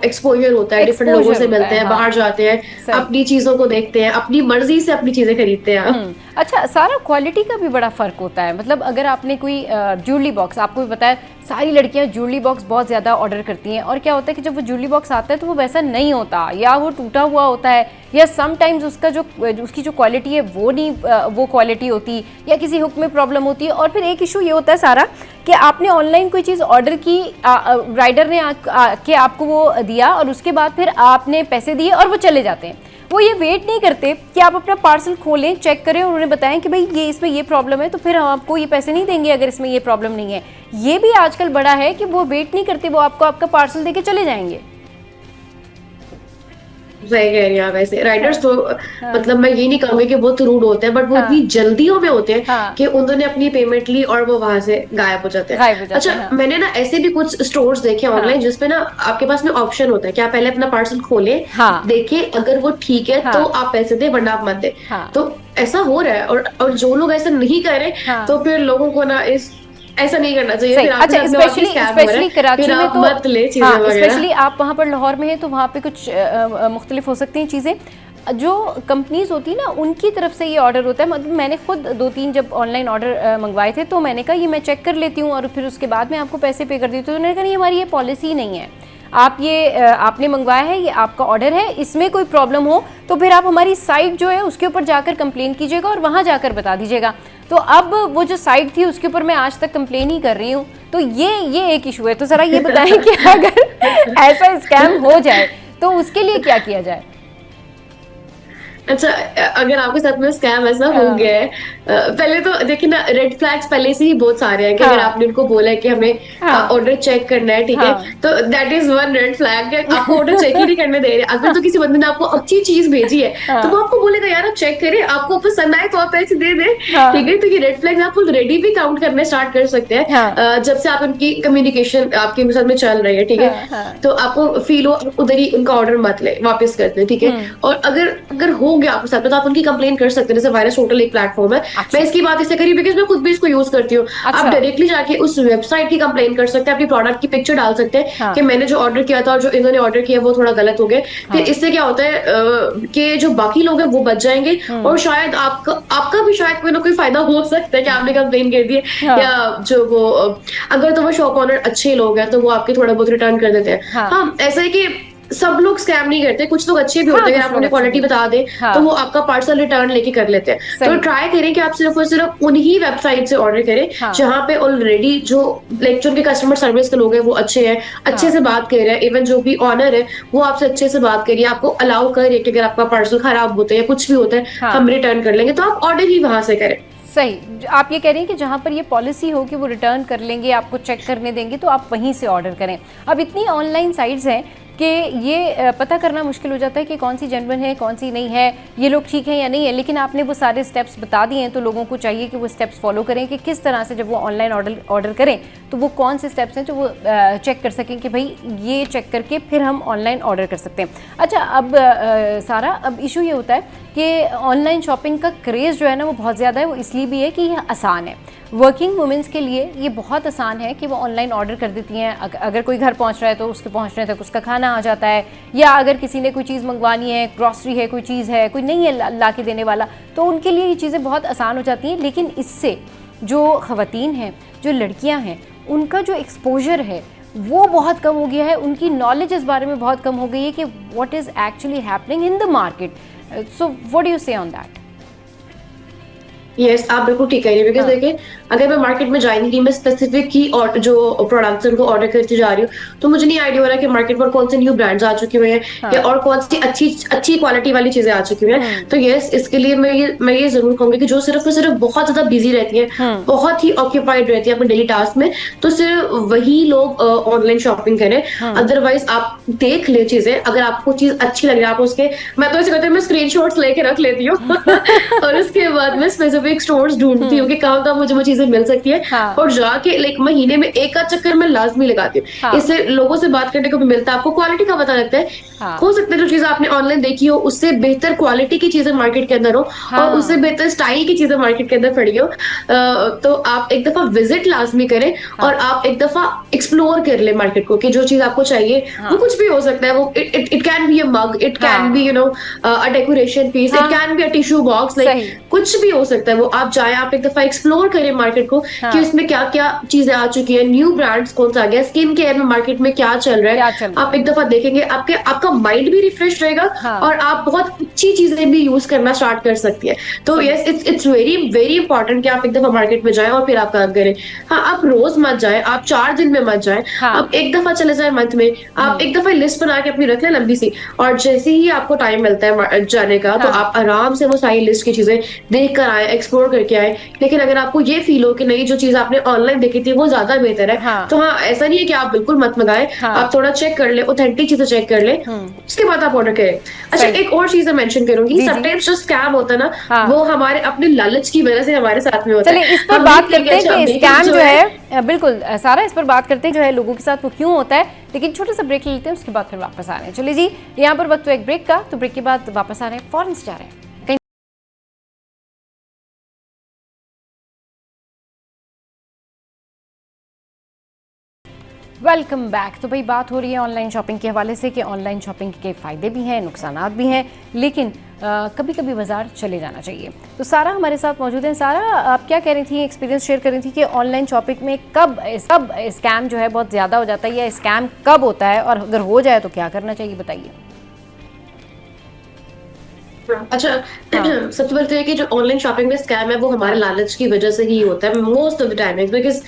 D: एक्सपोजर होता है, डिफरेंट लोगों से मिलते हैं, बाहर जाते हैं, अपनी चीजों को देखते हैं, अपनी मर्जी से अपनी चीजें खरीदते हैं आप।
A: अच्छा, सारा क्वालिटी का भी बड़ा फ़र्क होता है। मतलब अगर आपने कोई ज्वेलरी बॉक्स, आपको भी पता है सारी लड़कियां ज्वेलरी बॉक्स बहुत ज़्यादा ऑर्डर करती हैं, और क्या होता है कि जब वो ज्वेलरी बॉक्स आता है तो वो वैसा नहीं होता, या वो टूटा हुआ होता है, या समटाइम्स उसकी जो क्वालिटी है वो नहीं वो क्वालिटी होती, या किसी हुक में प्रॉब्लम होती है। और फिर एक इशू ये होता है सारा कि आपने ऑनलाइन कोई चीज़ ऑर्डर की, राइडर ने आके आपको वो दिया, और उसके बाद फिर आपने पैसे दिए और वो चले जाते हैं। वो ये वेट नहीं करते कि आप अपना पार्सल खोलें, चेक करें और उन्हें बताएं कि भाई ये इसमें ये प्रॉब्लम है, तो फिर हम आपको ये पैसे नहीं देंगे अगर इसमें ये प्रॉब्लम नहीं है। ये भी आजकल बड़ा है कि वो वेट नहीं करते, वो आपको आपका पार्सल देके चले जाएंगे।
D: सही कह रही हैं आप। वैसे राइडर्स तो मतलब मैं ये नहीं कहूंगी कि बहुत रूड होते हैं, बट वो इतनी जल्दियों में होते हैं कि उन्होंने अपनी पेमेंट ली और वो वहां से गायब हो जाते हैं। अच्छा, मैंने ना ऐसे भी कुछ स्टोर्स देखे ऑनलाइन जिसपे ना आपके पास में ऑप्शन होता है कि आप पहले अपना पार्सल खोलें, देखें, अगर वो ठीक है तो आप पैसे दे, वरना आप मत दे। तो ऐसा हो रहा है, और जो लोग ऐसा नहीं कर रहे तो फिर लोगों को ना ऐसा नहीं करना चाहिए। फिर
A: अच्छा, स्पेशली कराची में तो
D: मत ले चीजें वगैरह।
A: स्पेशली आप वहाँ पर लाहौर में हैं तो वहाँ पे कुछ मुख्तलिफ हो सकती हैं चीज़ें। जो कंपनीज होती है ना, उनकी तरफ से ये ऑर्डर होता है। मतलब मैंने खुद 2-3 जब ऑनलाइन ऑर्डर मंगवाए थे तो मैंने कहा ये मैं चेक कर लेती हूँ और फिर उसके बाद मैं आपको पैसे पे कर देती हूँ। तो उन्होंने कहा नहीं, हमारी ये पॉलिसी नहीं है, आप ये आपने मंगवाया है, ये आपका ऑर्डर है, इसमें कोई प्रॉब्लम हो तो फिर आप हमारी साइट जो है उसके ऊपर जाकर कंप्लेन कीजिएगा और वहाँ जाकर बता दीजिएगा। तो अब वो जो साइट थी उसके ऊपर मैं आज तक कंप्लेन ही कर रही हूँ। तो ये एक इशू है। तो ज़रा ये बताएं कि अगर ऐसा स्कैम हो जाए तो उसके लिए क्या किया जाए?
D: अच्छा, अगर आपके साथ में स्कैम ऐसा हो गया है, पहले तो देखिए ना, रेड फ्लैग्स पहले से ही बहुत सारे हैं कि अगर आपने उनको बोला है कि हमें ऑर्डर चेक करना है, ठीक है, तो that is one red flag. आपको ऑर्डर चेक ही नहीं करने दे रहे। अगर तो किसी बंदे ने आपको अच्छी चीज भेजी है तो वो आपको बोलेगा यार आप चेक करें, आपको पसंद आए तो आप पैसे दे दे, ठीक है। तो ये रेड फ्लैग्स आप ऑलरेडी भी काउंट करने स्टार्ट कर सकते हैं जब से आप उनकी कम्युनिकेशन आपके साथ में चल रही है, ठीक है। तो आपको फील हो उधर ही उनका ऑर्डर मत ले, वापस कर दे, ठीक है। और अगर हो गया आपके साथ में तो आप उनकी कंप्लेन कर सकते हैं। जैसे वायरस टोटल एक प्लेटफॉर्म है। मैं इसकी बात इससे करी बिकॉज मैं खुद भी इसको यूज करती हूँ। आप डायरेक्टली जाके उस वेबसाइट की कंप्लेन कर सकते हैं, अपनी प्रोडक्ट की पिक्चर डाल सकते हैं कि मैंने जो ऑर्डर किया था और जो इन्होंने ऑर्डर किया वो थोड़ा गलत हो गया। फिर इससे क्या होता है कि जो बाकी लोग हैं वो बच जाएंगे, और शायद आपका भी शायद कोई ना कोई फायदा हो सकता है कि आपने कंप्लेन कर दी है। या जो वो अगर तो वो शॉप ऑनर अच्छे लोग हैं तो वो आपके थोड़ा बहुत रिटर्न कर देते हैं। हाँ, ऐसा है कि सब लोग स्कैम नहीं करते, कुछ लोग अच्छे भी होते हैं। आप उन्हें क्वालिटी बता दें तो वो आपका पार्सल रिटर्न लेके कर लेते हैं। तो ट्राई करें कि आप सिर्फ और सिर्फ उन्हीं वेबसाइट से ऑर्डर करें जहां पे ऑलरेडी जो लेक्चर के कस्टमर सर्विस के लोग हैं वो अच्छे हैं, अच्छे से बात कर रहे हैं। इवन जो भी ऑनर है वो आपसे अच्छे से बात करिए, आपको अलाउ करे कि अगर आपका पार्सल खराब होता है या कुछ भी होता है हम रिटर्न कर लेंगे, तो आप ऑर्डर ही वहां से करें।
A: सही, आप ये कह रहे हैं कि जहाँ पर ये पॉलिसी हो कि वो रिटर्न कर लेंगे, आपको चेक करने देंगे, तो आप वहीं से ऑर्डर करें। अब इतनी ऑनलाइन साइट्स हैं कि ये पता करना मुश्किल हो जाता है कि कौन सी जेन्युइन है, कौन सी नहीं है, ये लोग ठीक हैं या नहीं है। लेकिन आपने वो सारे स्टेप्स बता दिए हैं तो लोगों को चाहिए कि वो स्टेप्स फॉलो करें कि किस तरह से जब वो ऑनलाइन ऑर्डर करें तो वो कौन से स्टेप्स हैं जो वो चेक कर सकें कि भाई ये चेक करके फिर हम ऑनलाइन ऑर्डर कर सकते हैं। अच्छा, अब सारा, अब इशू ये होता है कि ऑनलाइन शॉपिंग का क्रेज़ जो है ना वो बहुत ज़्यादा है। वो इसलिए भी है कि यह आसान है। वर्किंग वुमेंस के लिए ये बहुत आसान है कि वो ऑनलाइन ऑर्डर कर देती हैं। अगर कोई घर पहुंच रहा है तो उसके पहुंचने तक उसका खाना आ जाता है, या अगर किसी ने कोई चीज़ मंगवानी है, ग्रॉसरी है, कोई चीज़ है, कोई नहीं है ला के देने वाला, तो उनके लिए ये चीज़ें बहुत आसान हो जाती हैं। लेकिन इससे जो ख़वातीन हैं, जो लड़कियाँ हैं, उनका जो एक्सपोजर है वो बहुत कम हो गया है। उनकी नॉलेज इस बारे में बहुत कम हो गई है कि what is actually happening in the market. So what do you से ऑन दैट?
D: यस, आप बिल्कुल ठीक कह रही है। बिकॉज देखिए, अगर मैं मार्केट में जाएंगी, मैं स्पेसिफिक ही और जो प्रोडक्ट्स उनको ऑर्डर करती जा रही हूँ, तो मुझे नहीं आइडिया हो रहा है कि मार्केट पर कौन से न्यू ब्रांड्स आ चुके हुए हैं या और कौन सी अच्छी क्वालिटी वाली चीजें आ चुकी हुई हैं। तो यस, इसके लिए मैं ये जरूर कहूंगी कि जो सिर्फ और सिर्फ बहुत ज्यादा बिजी रहती है, बहुत ही ऑक्यूपाइड रहती है अपने डेली टास्क में, तो सिर्फ वही लोग ऑनलाइन शॉपिंग करें। अदरवाइज आप देख ले चीजें, अगर आपको चीज अच्छी लग रही है आप उसके, मैं तो ऐसे कहती हूँ मैं स्क्रीनशॉट्स लेके रख लेती हूँ और उसके बाद में स्पेसिफिक स्पेसिफिक स्टोर्स ढूंढती हूँ कि कहाँ मुझे वो चीजें मिल सकती है, और जाके लाइक महीने में एक आध चक्कर मैं लाजमी लगाती हूँ। इससे लोगों से बात करने को भी मिलता है, आपको क्वालिटी का पता लगता है। हो सकता है जो चीज आपने ऑनलाइन देखी हो उससे बेहतर क्वालिटी की चीजें मार्केट के अंदर हो, और उससे बेहतर स्टाइल की चीजें मार्केट के अंदर पड़ी हो, तो आप एक दफा विजिट लाजमी करें और आप एक दफा एक्सप्लोर कर ले मार्केट को कि जो चीज आपको चाहिए वो कुछ भी हो सकता है। वो it can be a mug, it can be a decoration piece, it can be a tissue box, like कुछ भी हो सकता है। वो आप जाए, आप एक दफा एक्सप्लोर करें मार्केट को कि उसमें क्या क्या चीजें आ चुकी है, न्यू ब्रांड्स कौन सा आ गया, स्किन केयर में मार्केट में क्या चल रहा है, आप एक दफा देखेंगे, आपका माइंड भी रिफ्रेश रहेगा और आप बहुत अच्छी चीजें भी यूज करना स्टार्ट कर सकती है। तो yes, it's very very important कि आप एक दफा मार्केट में जाएं और फिर आप काम करें। हाँ, आप रोज मत जाएं, आप 4 दिन में मत जाएं, आप एक दफा चले जाएं मंथ में, आप एक दफा लिस्ट बना के अपनी रख लें लंबी सी, और जैसे ही आपको टाइम मिलता है जाने का तो आप आराम से वो सारी लिस्ट की चीजें देख कर आए, एक्सप्लोर करके आए। लेकिन अगर आपको ये फील हो कि नहीं, जो चीज आपने ऑनलाइन देखी थी वो ज्यादा बेहतर है, तो हाँ, ऐसा नहीं है कि आप बिल्कुल मत मंगाएं, आप थोड़ा चेक कर ले, ऑथेंटिक चीजें चेक कर ले, उसके बाद आप ऑर्डर करें। अच्छा, एक और चीज मैं मेंशन करूंगी, समटाइम्स जो स्कैम होता है ना, वो हमारे अपने लालच की वजह से हमारे साथ में होता है।
A: चलिए इस पर बात करते हैं कि स्कैम जो है, बिल्कुल सारा इस पर बात करते हैं जो है लोगों के साथ वो क्यों होता है, लेकिन छोटा सा ब्रेक लेते हैं, उसके बाद फिर वापस आ रहे हैं। चलिए जी, यहाँ पर वक्त तो एक ब्रेक का, तो ब्रेक के बाद वापस आ रहे हैं, फौरन से जा रहे हैं। Welcome back. तो भाई बात हो रही है ऑनलाइन शॉपिंग के हवाले से कि ऑनलाइन शॉपिंग के फ़ायदे भी हैं, नुकसानात भी हैं, लेकिन कभी कभी बाज़ार चले जाना चाहिए। तो सारा हमारे साथ मौजूद है। सारा, आप क्या कह रही थी, एक्सपीरियंस शेयर कर रही थी कि ऑनलाइन शॉपिंग में कब स्कैम जो है बहुत ज़्यादा हो जाता है, या स्कैम कब होता है, और अगर हो जाए तो क्या करना चाहिए, बताइए।
D: अच्छा, सबसे पहले तो ये कि जो ऑनलाइन शॉपिंग में स्कैम है वो हमारे लालच की वजह से ही होता है most of the time, because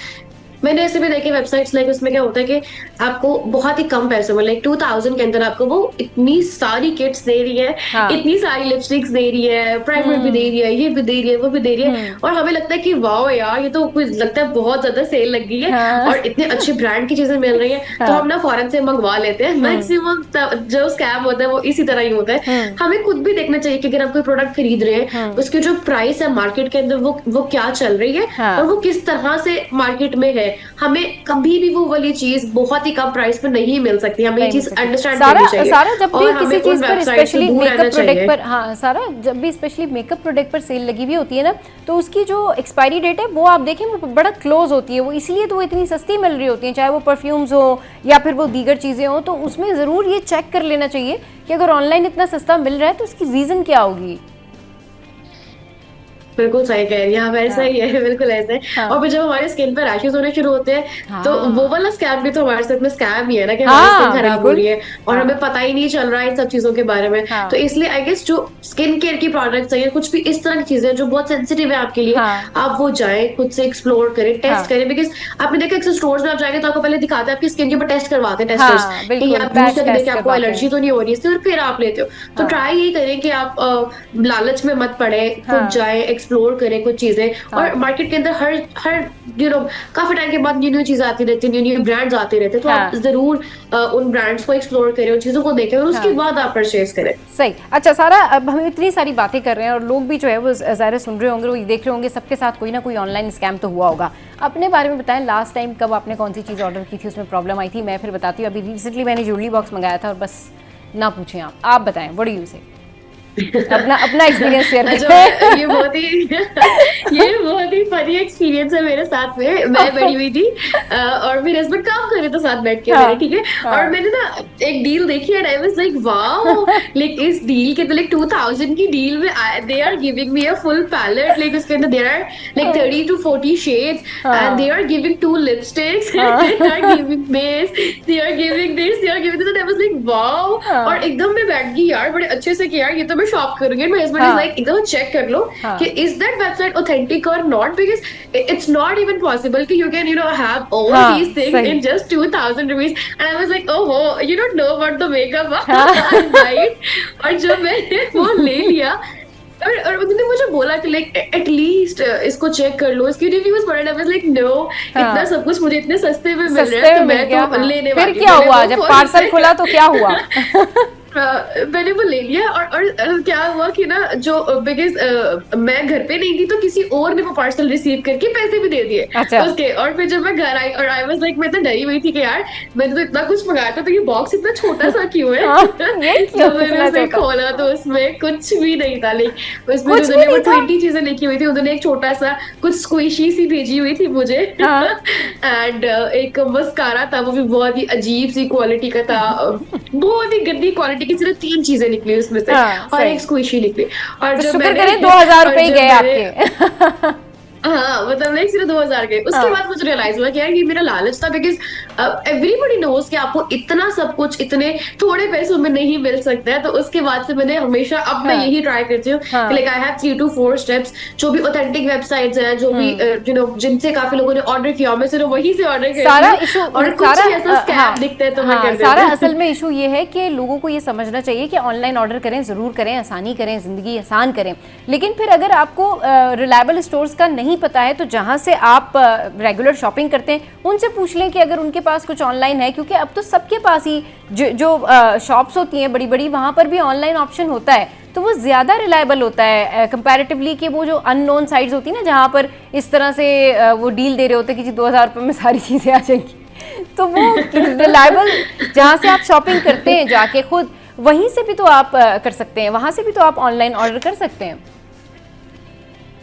D: मैंने ऐसे भी देखे वेबसाइट्स, लाइक उसमें क्या होता है कि आपको बहुत ही कम पैसों में, लाइक 2000 के अंदर आपको वो इतनी सारी किट्स दे रही है, इतनी सारी लिपस्टिक्स दे रही है, प्राइमर भी दे रही है, ये भी दे रही है, वो भी दे रही है, और हमें लगता है कि वाओ यार, ये तो कुछ लगता है बहुत ज्यादा सेल लग गई है और इतने अच्छे ब्रांड की चीजें मिल रही है, तो हम ना फौरन से मंगवा लेते हैं। मैक्सिमम जो स्कैम होता है वो इसी तरह ही होता है। हमें खुद भी देखना चाहिए कि अगर हम कोई प्रोडक्ट खरीद रहे हैं, उसकी जो प्राइस है मार्केट के अंदर वो क्या चल रही है और वो किस तरह से मार्केट में है। हमें कभी भी वो वाली चीज बहुत ही कम प्राइस पर नहीं मिल सकती, हमें ये चीज अंडरस्टैंड करनी चाहिए।
A: सारा, जब भी किसी चीज पर, स्पेशली मेकअप प्रोडक्ट पर, हाँ सारा, जब भी स्पेशली मेकअप प्रोडक्ट पर सेल लगी हुई होती है ना, तो उसकी जो एक्सपायरी डेट है वो आप देखें वो बड़ा क्लोज होती है, वो इसलिए तो वो इतनी सस्ती मिल रही होती है, चाहे वो परफ्यूम्स हो या फिर वो दीगर चीजें हो। तो उसमें जरूर ये चेक कर लेना चाहिए कि अगर ऑनलाइन इतना सस्ता मिल रहा है तो उसकी रीजन क्या होगी।
D: बिल्कुल सही कह रही है आप, ऐसा ही है, बिल्कुल ऐसा है। और फिर जब हमारे स्किन पर रैशेस होने शुरू होते हैं तो वो वाला स्कैम भी तो हमारे साथ में स्कैम ही है ना, कि हमारी स्किन खराब हो रही है और हमें पता ही नहीं चल रहा है इन सब चीजों के बारे में। तो इसलिए आई गेस जो स्किन केयर की प्रोडक्ट्स है, कुछ भी इस तरह की चीजें जो बहुत सेंसिटिव है आपके लिए, आप वो जाए, खुद से एक्सप्लोर करें, टेस्ट करें। बिकॉज आपने देखा अक्सर स्टोर्स में आप जाएंगे तो आपको पहले दिखाते हैं, आपकी स्किन के ऊपर टेस्ट करवाते हैं टेस्टर्स, कि आप यूज करके देखें आपको एलर्जी तो नहीं हो रही है, और फिर आप लेते हो। तो ट्राई यही करें कि आप लालच में मत पड़े, खुद जाए, एक्सप्लोर करें कुछ चीजें। और मार्केट के अंदर हर काफी टाइम के बाद न्यू चीजें आती रहती है, न्यू ब्रांड्स आते रहते हैं, तो आप जरूर उन ब्रांड्स को एक्सप्लोर करें, उन चीजों को देखें और उसके बाद आप परचेज करें।
A: सही। अच्छा सारा, अब हम इतनी सारी बातें कर रहे हैं और लोग भी जो है वो ज़ाहिर सुन रहे होंगे, वो देख रहे होंगे, सबके साथ कोई ना कोई ऑनलाइन स्कैम तो हुआ होगा। अपने बारे में बताएं, लास्ट टाइम कब आपने कौन सी चीज़ ऑर्डर की थी, उसमें प्रॉब्लम आई थी? मैं फिर बताती हूँ। अभी रिसेंटली मैंने ज्वेलरी बॉक्स मंगाया था और बस ना पूछें, आप बताएं, व्हाट डू यू से, अपना एक्सपीरियंस शेयर करें।
D: ये बहुत ही फनी एक्सपीरियंस है मेरे साथ में। मैं बैठी हुई थी और मेरे हस्बैंड काम कर रहे थे साथ बैठ के मेरे, ठीक है, और मैंने ना एक डील देखी and I was like wow, like इस डील के तो लाइक 2000 की डील में they are giving me a full palette, like उसके अंदर there are like 30 to 40 shades and they are giving 2 lipsticks, they are giving base, they are giving this, they are giving this, and I was like wow. और एकदम मैं बैठ गई यार, बड़े अच्छे से कि यार ये तो मैं शॉप करूंगी। माय हस्बैंड इज लाइक एकदम चेक कर लो कि इज दैट वेबसाइट ऑथेंटिक और not, because it's not even possible कि you can have all these things in just 2000 rupees. And I was like ओहो, you don't know about the makeup, right. और जब मैंने वो ले लिया और उन्होंने मुझे बोला कि लाइक एटलीस्ट इसको चेक कर लो, इसके रिव्यूज पढ़े। आई वाज लाइक नो, इतना सब कुछ मुझे इतने सस्ते में मिल रहा है तो मैं तो लेने वाली।
A: फिर क्या हुआ जब पार्सल खुला तो क्या हुआ?
D: मैंने वो ले लिया और क्या हुआ कि ना जो बिकॉज मैं घर पे नहीं थी तो किसी और ने वो पार्सल रिसीव करके पैसे भी दे दिए
A: अच्छा।
D: उसके। और फिर जब मैं घर आई और आई वाज लाइक, मैं तो डरी हुई थी कि यार मैंने तो इतना कुछ मंगाया था तो ये बॉक्स इतना छोटा सा क्यों है।
A: ये क्यों
D: जब मैंने
A: इतना
D: उसे
A: छोटा?
D: खोला तो उसमें कुछ भी नहीं था। लाइक उसमें
A: कुछ भी
D: उन्होंने वो
A: नहीं था?
D: 20 चीजें लिखी हुई थी, उन्होंने एक छोटा सा कुछ स्क्विशी सी भेजी हुई थी मुझे
A: हाँ।
D: एंड एक मस्कारा था, वो भी बहुत ही अजीब सी क्वालिटी का था, बहुत ही गंदी क्वालिटी की, सिर्फ 3 चीजें निकली उसमें से
A: हाँ,
D: और
A: सही।
D: एक स्क्विशी निकली। और
A: तो
D: जब
A: शुक्र
D: मैंने
A: करें 2000 रुपए ही
D: और
A: गए
D: जब मैंने
A: आपके।
D: हाँ, मतलब लाइक सिर्फ 2000 के। उसके
A: हाँ।
D: बाद मुझे रियलाइज हुआ कि यार ये मेरा लालच था, बिकॉज एवरीबॉडी नोज कि आपको इतना सब कुछ इतने थोड़े पैसों में नहीं मिल सकता है। तो उसके बाद से मैंने हमेशा अब मैं
A: हाँ।
D: यही ट्राई करती हूँ
A: हाँ।
D: कि like I have 3 to 4 steps. जो भी ऑथेंटिक वेबसाइट्स हैं, जो भी यू नो जिनसे काफी लोगों ने ऑर्डर किया, मैं सिर्फ वहीं से ऑर्डर करती
A: सारा
D: हूँ।
A: इशू
D: और कुछ
A: सारा
D: ही ऐसा स्कैम
A: हाँ,
D: दिखता है तो मैं
A: हाँ,
D: कर देती
A: सारा
D: हूँ।
A: असल में इशू ये है कि लोगों को ये समझना चाहिए कि ऑनलाइन ऑर्डर करें, ज़रूर करें, आसानी करें, ज़िंदगी आसान करें। लेकिन फिर अगर आपको रिलायबल स्टोर्स का नहीं पता है तो जहाँ से आप रेगुलर शॉपिंग करते हैं उनसे पूछ लें कि अगर उनके पास कुछ ऑनलाइन है, क्योंकि अब तो सबके पास ही जो शॉप्स होती हैं बड़ी बड़ी, वहाँ पर भी ऑनलाइन ऑप्शन होता है, तो वो ज़्यादा रिलायबल होता है कंपैरेटिवली कि वो जो अननोन साइट्स होती हैं ना, जहाँ पर इस तरह से वो डील दे रहे होते हैं कि जी 2000 रुपये में सारी चीज़ें आ जाएंगी। तो वो रिलायबल जहाँ से आप शॉपिंग करते हैं जाके खुद, वहीं से भी तो आप कर सकते हैं, वहाँ से भी तो आप ऑनलाइन ऑर्डर कर सकते हैं।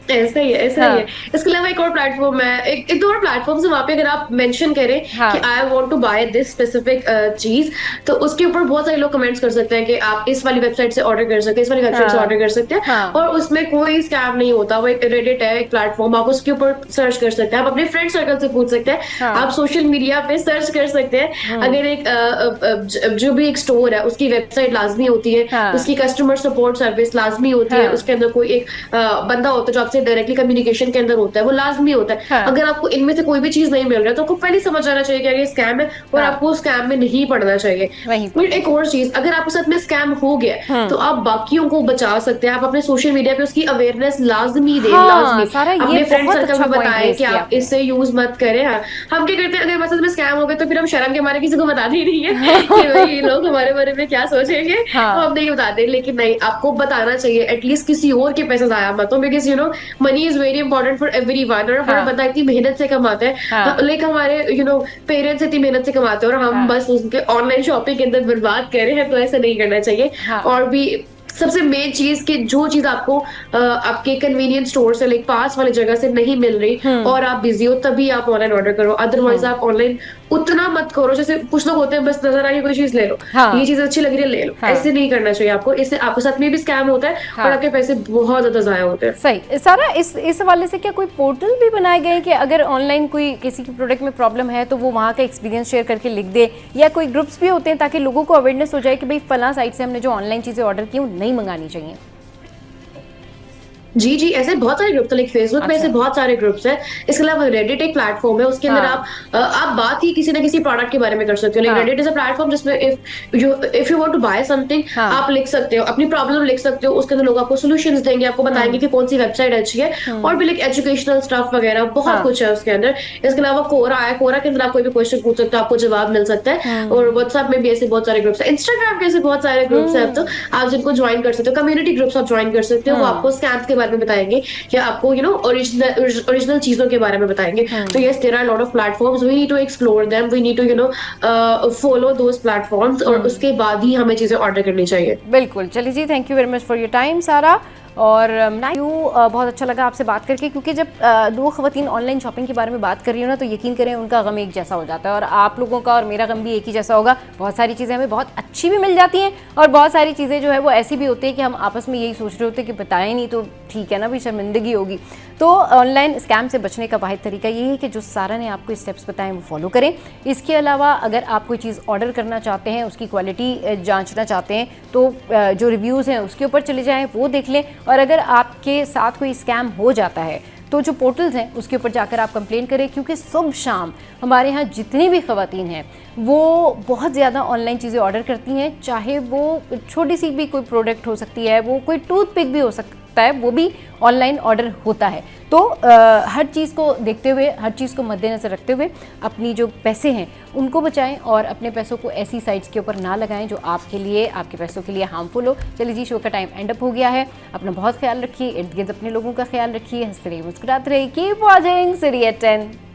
D: ऐसा ही है, ऐसा
A: हाँ।
D: ही है। इसके अलावा एक और प्लेटफॉर्म है, एक दो और प्लेटफॉर्म है, वहाँ पे अगर आप मेंशन करें
A: हाँ।
D: कि I want to buy this specific चीज, तो उसके ऊपर बहुत सारे लोग कमेंट्स कर सकते हैं कि आप इस वाली वेबसाइट से ऑर्डर कर सकते हैं, इस वाली वेबसाइट से
A: हाँ।
D: ऑर्डर कर सकते हैं।
A: हाँ।
D: और उसमें कोई स्कैम नहीं होता। वो एक रेडिट है, एक प्लेटफॉर्म, आप उसके ऊपर सर्च कर सकते हैं, आप अपने फ्रेंड सर्कल से पूछ सकते हैं,
A: हाँ।
D: आप सोशल मीडिया पे सर्च कर सकते हैं। अगर एक जो भी एक स्टोर है उसकी वेबसाइट लाजमी होती है,
A: हाँ।
D: उसकी कस्टमर सपोर्ट सर्विस लाजमी होती है,
A: हाँ।
D: उसके अंदर कोई एक बंदा होता है जो आपसे डायरेक्टली कम्युनिकेशन के अंदर होता है, वो लाजमी होता है।
A: हाँ।
D: अगर आपको इनमें से कोई भी चीज नहीं मिल रहा है तो आपको पहले समझ आना चाहिए कि ये स्कैम है और
A: हाँ।
D: आपको स्कैम में नहीं पड़ना चाहिए।
A: वहीं
D: फिर एक और चीज, अगर आपके साथ में स्कैम हो गया तो आप बाकियों को बचा सकते हैं। आप अपने सोशल मीडिया पे उसकी अवेयरनेस लाजमी दें,
A: हाँ,
D: लाजमी
A: सारा ये
D: अपने फ्रेंड
A: बहुत
D: सर्कल
A: अच्छा
D: में
A: point
D: बताएं
A: raise
D: कि
A: किया
D: आप इससे यूज मत करें। हाँ, हम क्या करते हैं, अगर हमारे साथ में स्कैम हो गया तो फिर हम शर्म के मारे किसी को बताते ही नहीं है कि भाई ये लोग हमारे बारे में क्या सोचेंगे,
A: हाँ।
D: तो हम नहीं बताते। लेकिन नहीं, आपको बताना चाहिए, एटलीस्ट किसी और के पैसे जाया मत हो, because you know money is very important for everyone. और हमारा
A: हाँ।
D: बंदा इतनी मेहनत से कमाते हैं,
A: हाँ।
D: लाइक हमारे यू नो पेरेंट्स इतनी मेहनत से कमाते हैं और हम
A: हाँ।
D: बस उनके ऑनलाइन शॉपिंग के अंदर बर्बाद कर रहे हैं, तो ऐसा नहीं करना चाहिए।
A: हाँ।
D: और भी सबसे मेन चीज कि जो चीज आपको आपके कन्वीनियंस स्टोर से लाइक पास वाली जगह से नहीं मिल रही और आप बिजी हो, तभी आप ऑनलाइन ऑर्डर करो। अदरवाइज आप ऑनलाइन उतना मत करो। जैसे कुछ लोग होते हैं बस नजर आ रही कोई चीज ले लो,
A: हाँ।
D: ये चीज अच्छी लग रही है ले लो,
A: हाँ।
D: ऐसे नहीं करना चाहिए आपको। इससे आपके साथ में भी स्कैम होता है
A: हाँ।
D: और आपके पैसे बहुत ज्यादा जाया होते हैं।
A: सही। सारा इस हवाले से क्या कोई पोर्टल भी बनाए गए हैं कि अगर ऑनलाइन कोई किसी की प्रोडक्ट में प्रॉब्लम है तो वो वहाँ का एक्सपीरियंस शेयर करके लिख दे, या कोई ग्रुप्स भी होते हैं ताकि लोगों को अवेयरनेस हो जाए कि भाई फलां साइट से हमने जो ऑनलाइन चीज़ें ऑर्डर की वो नहीं मंगानी चाहिए?
D: जी जी, ऐसे बहुत सारे ग्रुप्स हैं, लाइक फेसबुक में ऐसे बहुत सारे ग्रुप्स हैं। इसके अलावा रेडिट एक प्लेटफॉर्म है, उसके अंदर
A: हाँ।
D: आप बात ही किसी ना किसी प्रोडक्ट के बारे में कर सकते हो। लाइक
A: हाँ।
D: रेडिट इज अ प्लेटफॉर्म जिसमें if you want to buy something,
A: हाँ।
D: आप लिख सकते हो, अपनी प्रॉब्लम लिख सकते हो, उसके अंदर लोग आपको सॉल्यूशंस देंगे, आपको बताएंगे कि कौन सी वेबसाइट अच्छी है। और भी लाइक एजुकेशनल स्टफ वगैरह बहुत
A: हाँ।
D: कुछ है उसके अंदर। इसके अलावा कोरा है, कोरा के अंदर आप कोई भी क्वेश्चन पूछ सकते हो, आपको जवाब मिल सकता है। और व्हाट्सएप में भी ऐसे बहुत सारे ग्रुप्स है, इंस्टाग्राम के ऐसे बहुत सारे ग्रुप्स है, अब तो आप जिनको ज्वाइन कर सकते हो। कम्युनिटी ग्रुप्स आप ज्वाइन कर सकते हो, वो आपको स्कैम्स के बारे में बताएंगे या आपको यू नो ओरिजिनल चीजों के बारे में बताएंगे। तो yes, there are lot of platforms, we need to explore them, we need to you know follow those platforms, और उसके बाद ही हमें चीजें ऑर्डर करनी चाहिए।
A: बिल्कुल। चलिए जी, thank you very much for your time सारा। और बहुत अच्छा लगा आपसे बात करके, क्योंकि जब दो ख़वातीन ऑनलाइन शॉपिंग के बारे में बात कर रही हो ना, तो यकीन करें उनका गम एक जैसा हो जाता है और आप लोगों का और मेरा गम भी एक ही जैसा होगा। बहुत सारी चीज़ें हमें बहुत अच्छी भी मिल जाती हैं और बहुत सारी चीज़ें जो है वो ऐसी भी होती है कि हम आपस में यही सोच रहे होते हैं कि बताएं नहीं तो ठीक है ना भाई, शर्मिंदगी होगी। तो ऑनलाइन स्कैम से बचने का वाहिद तरीका यही है कि जो सारा ने आपको स्टेप्स बताएं वो फॉलो करें। इसके अलावा अगर आप कोई चीज़ ऑर्डर करना चाहते हैं, उसकी क्वालिटी जांचना चाहते हैं, तो जो रिव्यूज़ हैं उसके ऊपर चले जाएं, वो देख लें। और अगर आपके साथ कोई स्कैम हो जाता है तो जो पोर्टल्स हैं उसके ऊपर जाकर आप कंप्लेन करें, क्योंकि सुबह शाम हमारे यहाँ जितनी भी ख़वातीन हैं वो बहुत ज़्यादा ऑनलाइन चीज़ें ऑर्डर करती हैं। चाहे वो छोटी सी भी कोई प्रोडक्ट हो सकती है, वो कोई टूथपिक भी हो सकता है, वो भी ऑनलाइन ऑर्डर होता है। तो हर चीज़ को देखते हुए, हर चीज़ को मद्देनज़र रखते हुए अपनी जो पैसे हैं उनको बचाएं और अपने पैसों को ऐसी साइट्स के ऊपर ना लगाएं जो आपके लिए, आपके पैसों के लिए हार्मफुल हो। चलिए जी, शो का टाइम एंड अप हो गया है। अपना बहुत ख्याल रखिए, इर्द गिर्द अपने लोगों का ख्याल रखिए, हंसते रहिए, मुस्कुराते रहिए। Keep watching city at 10।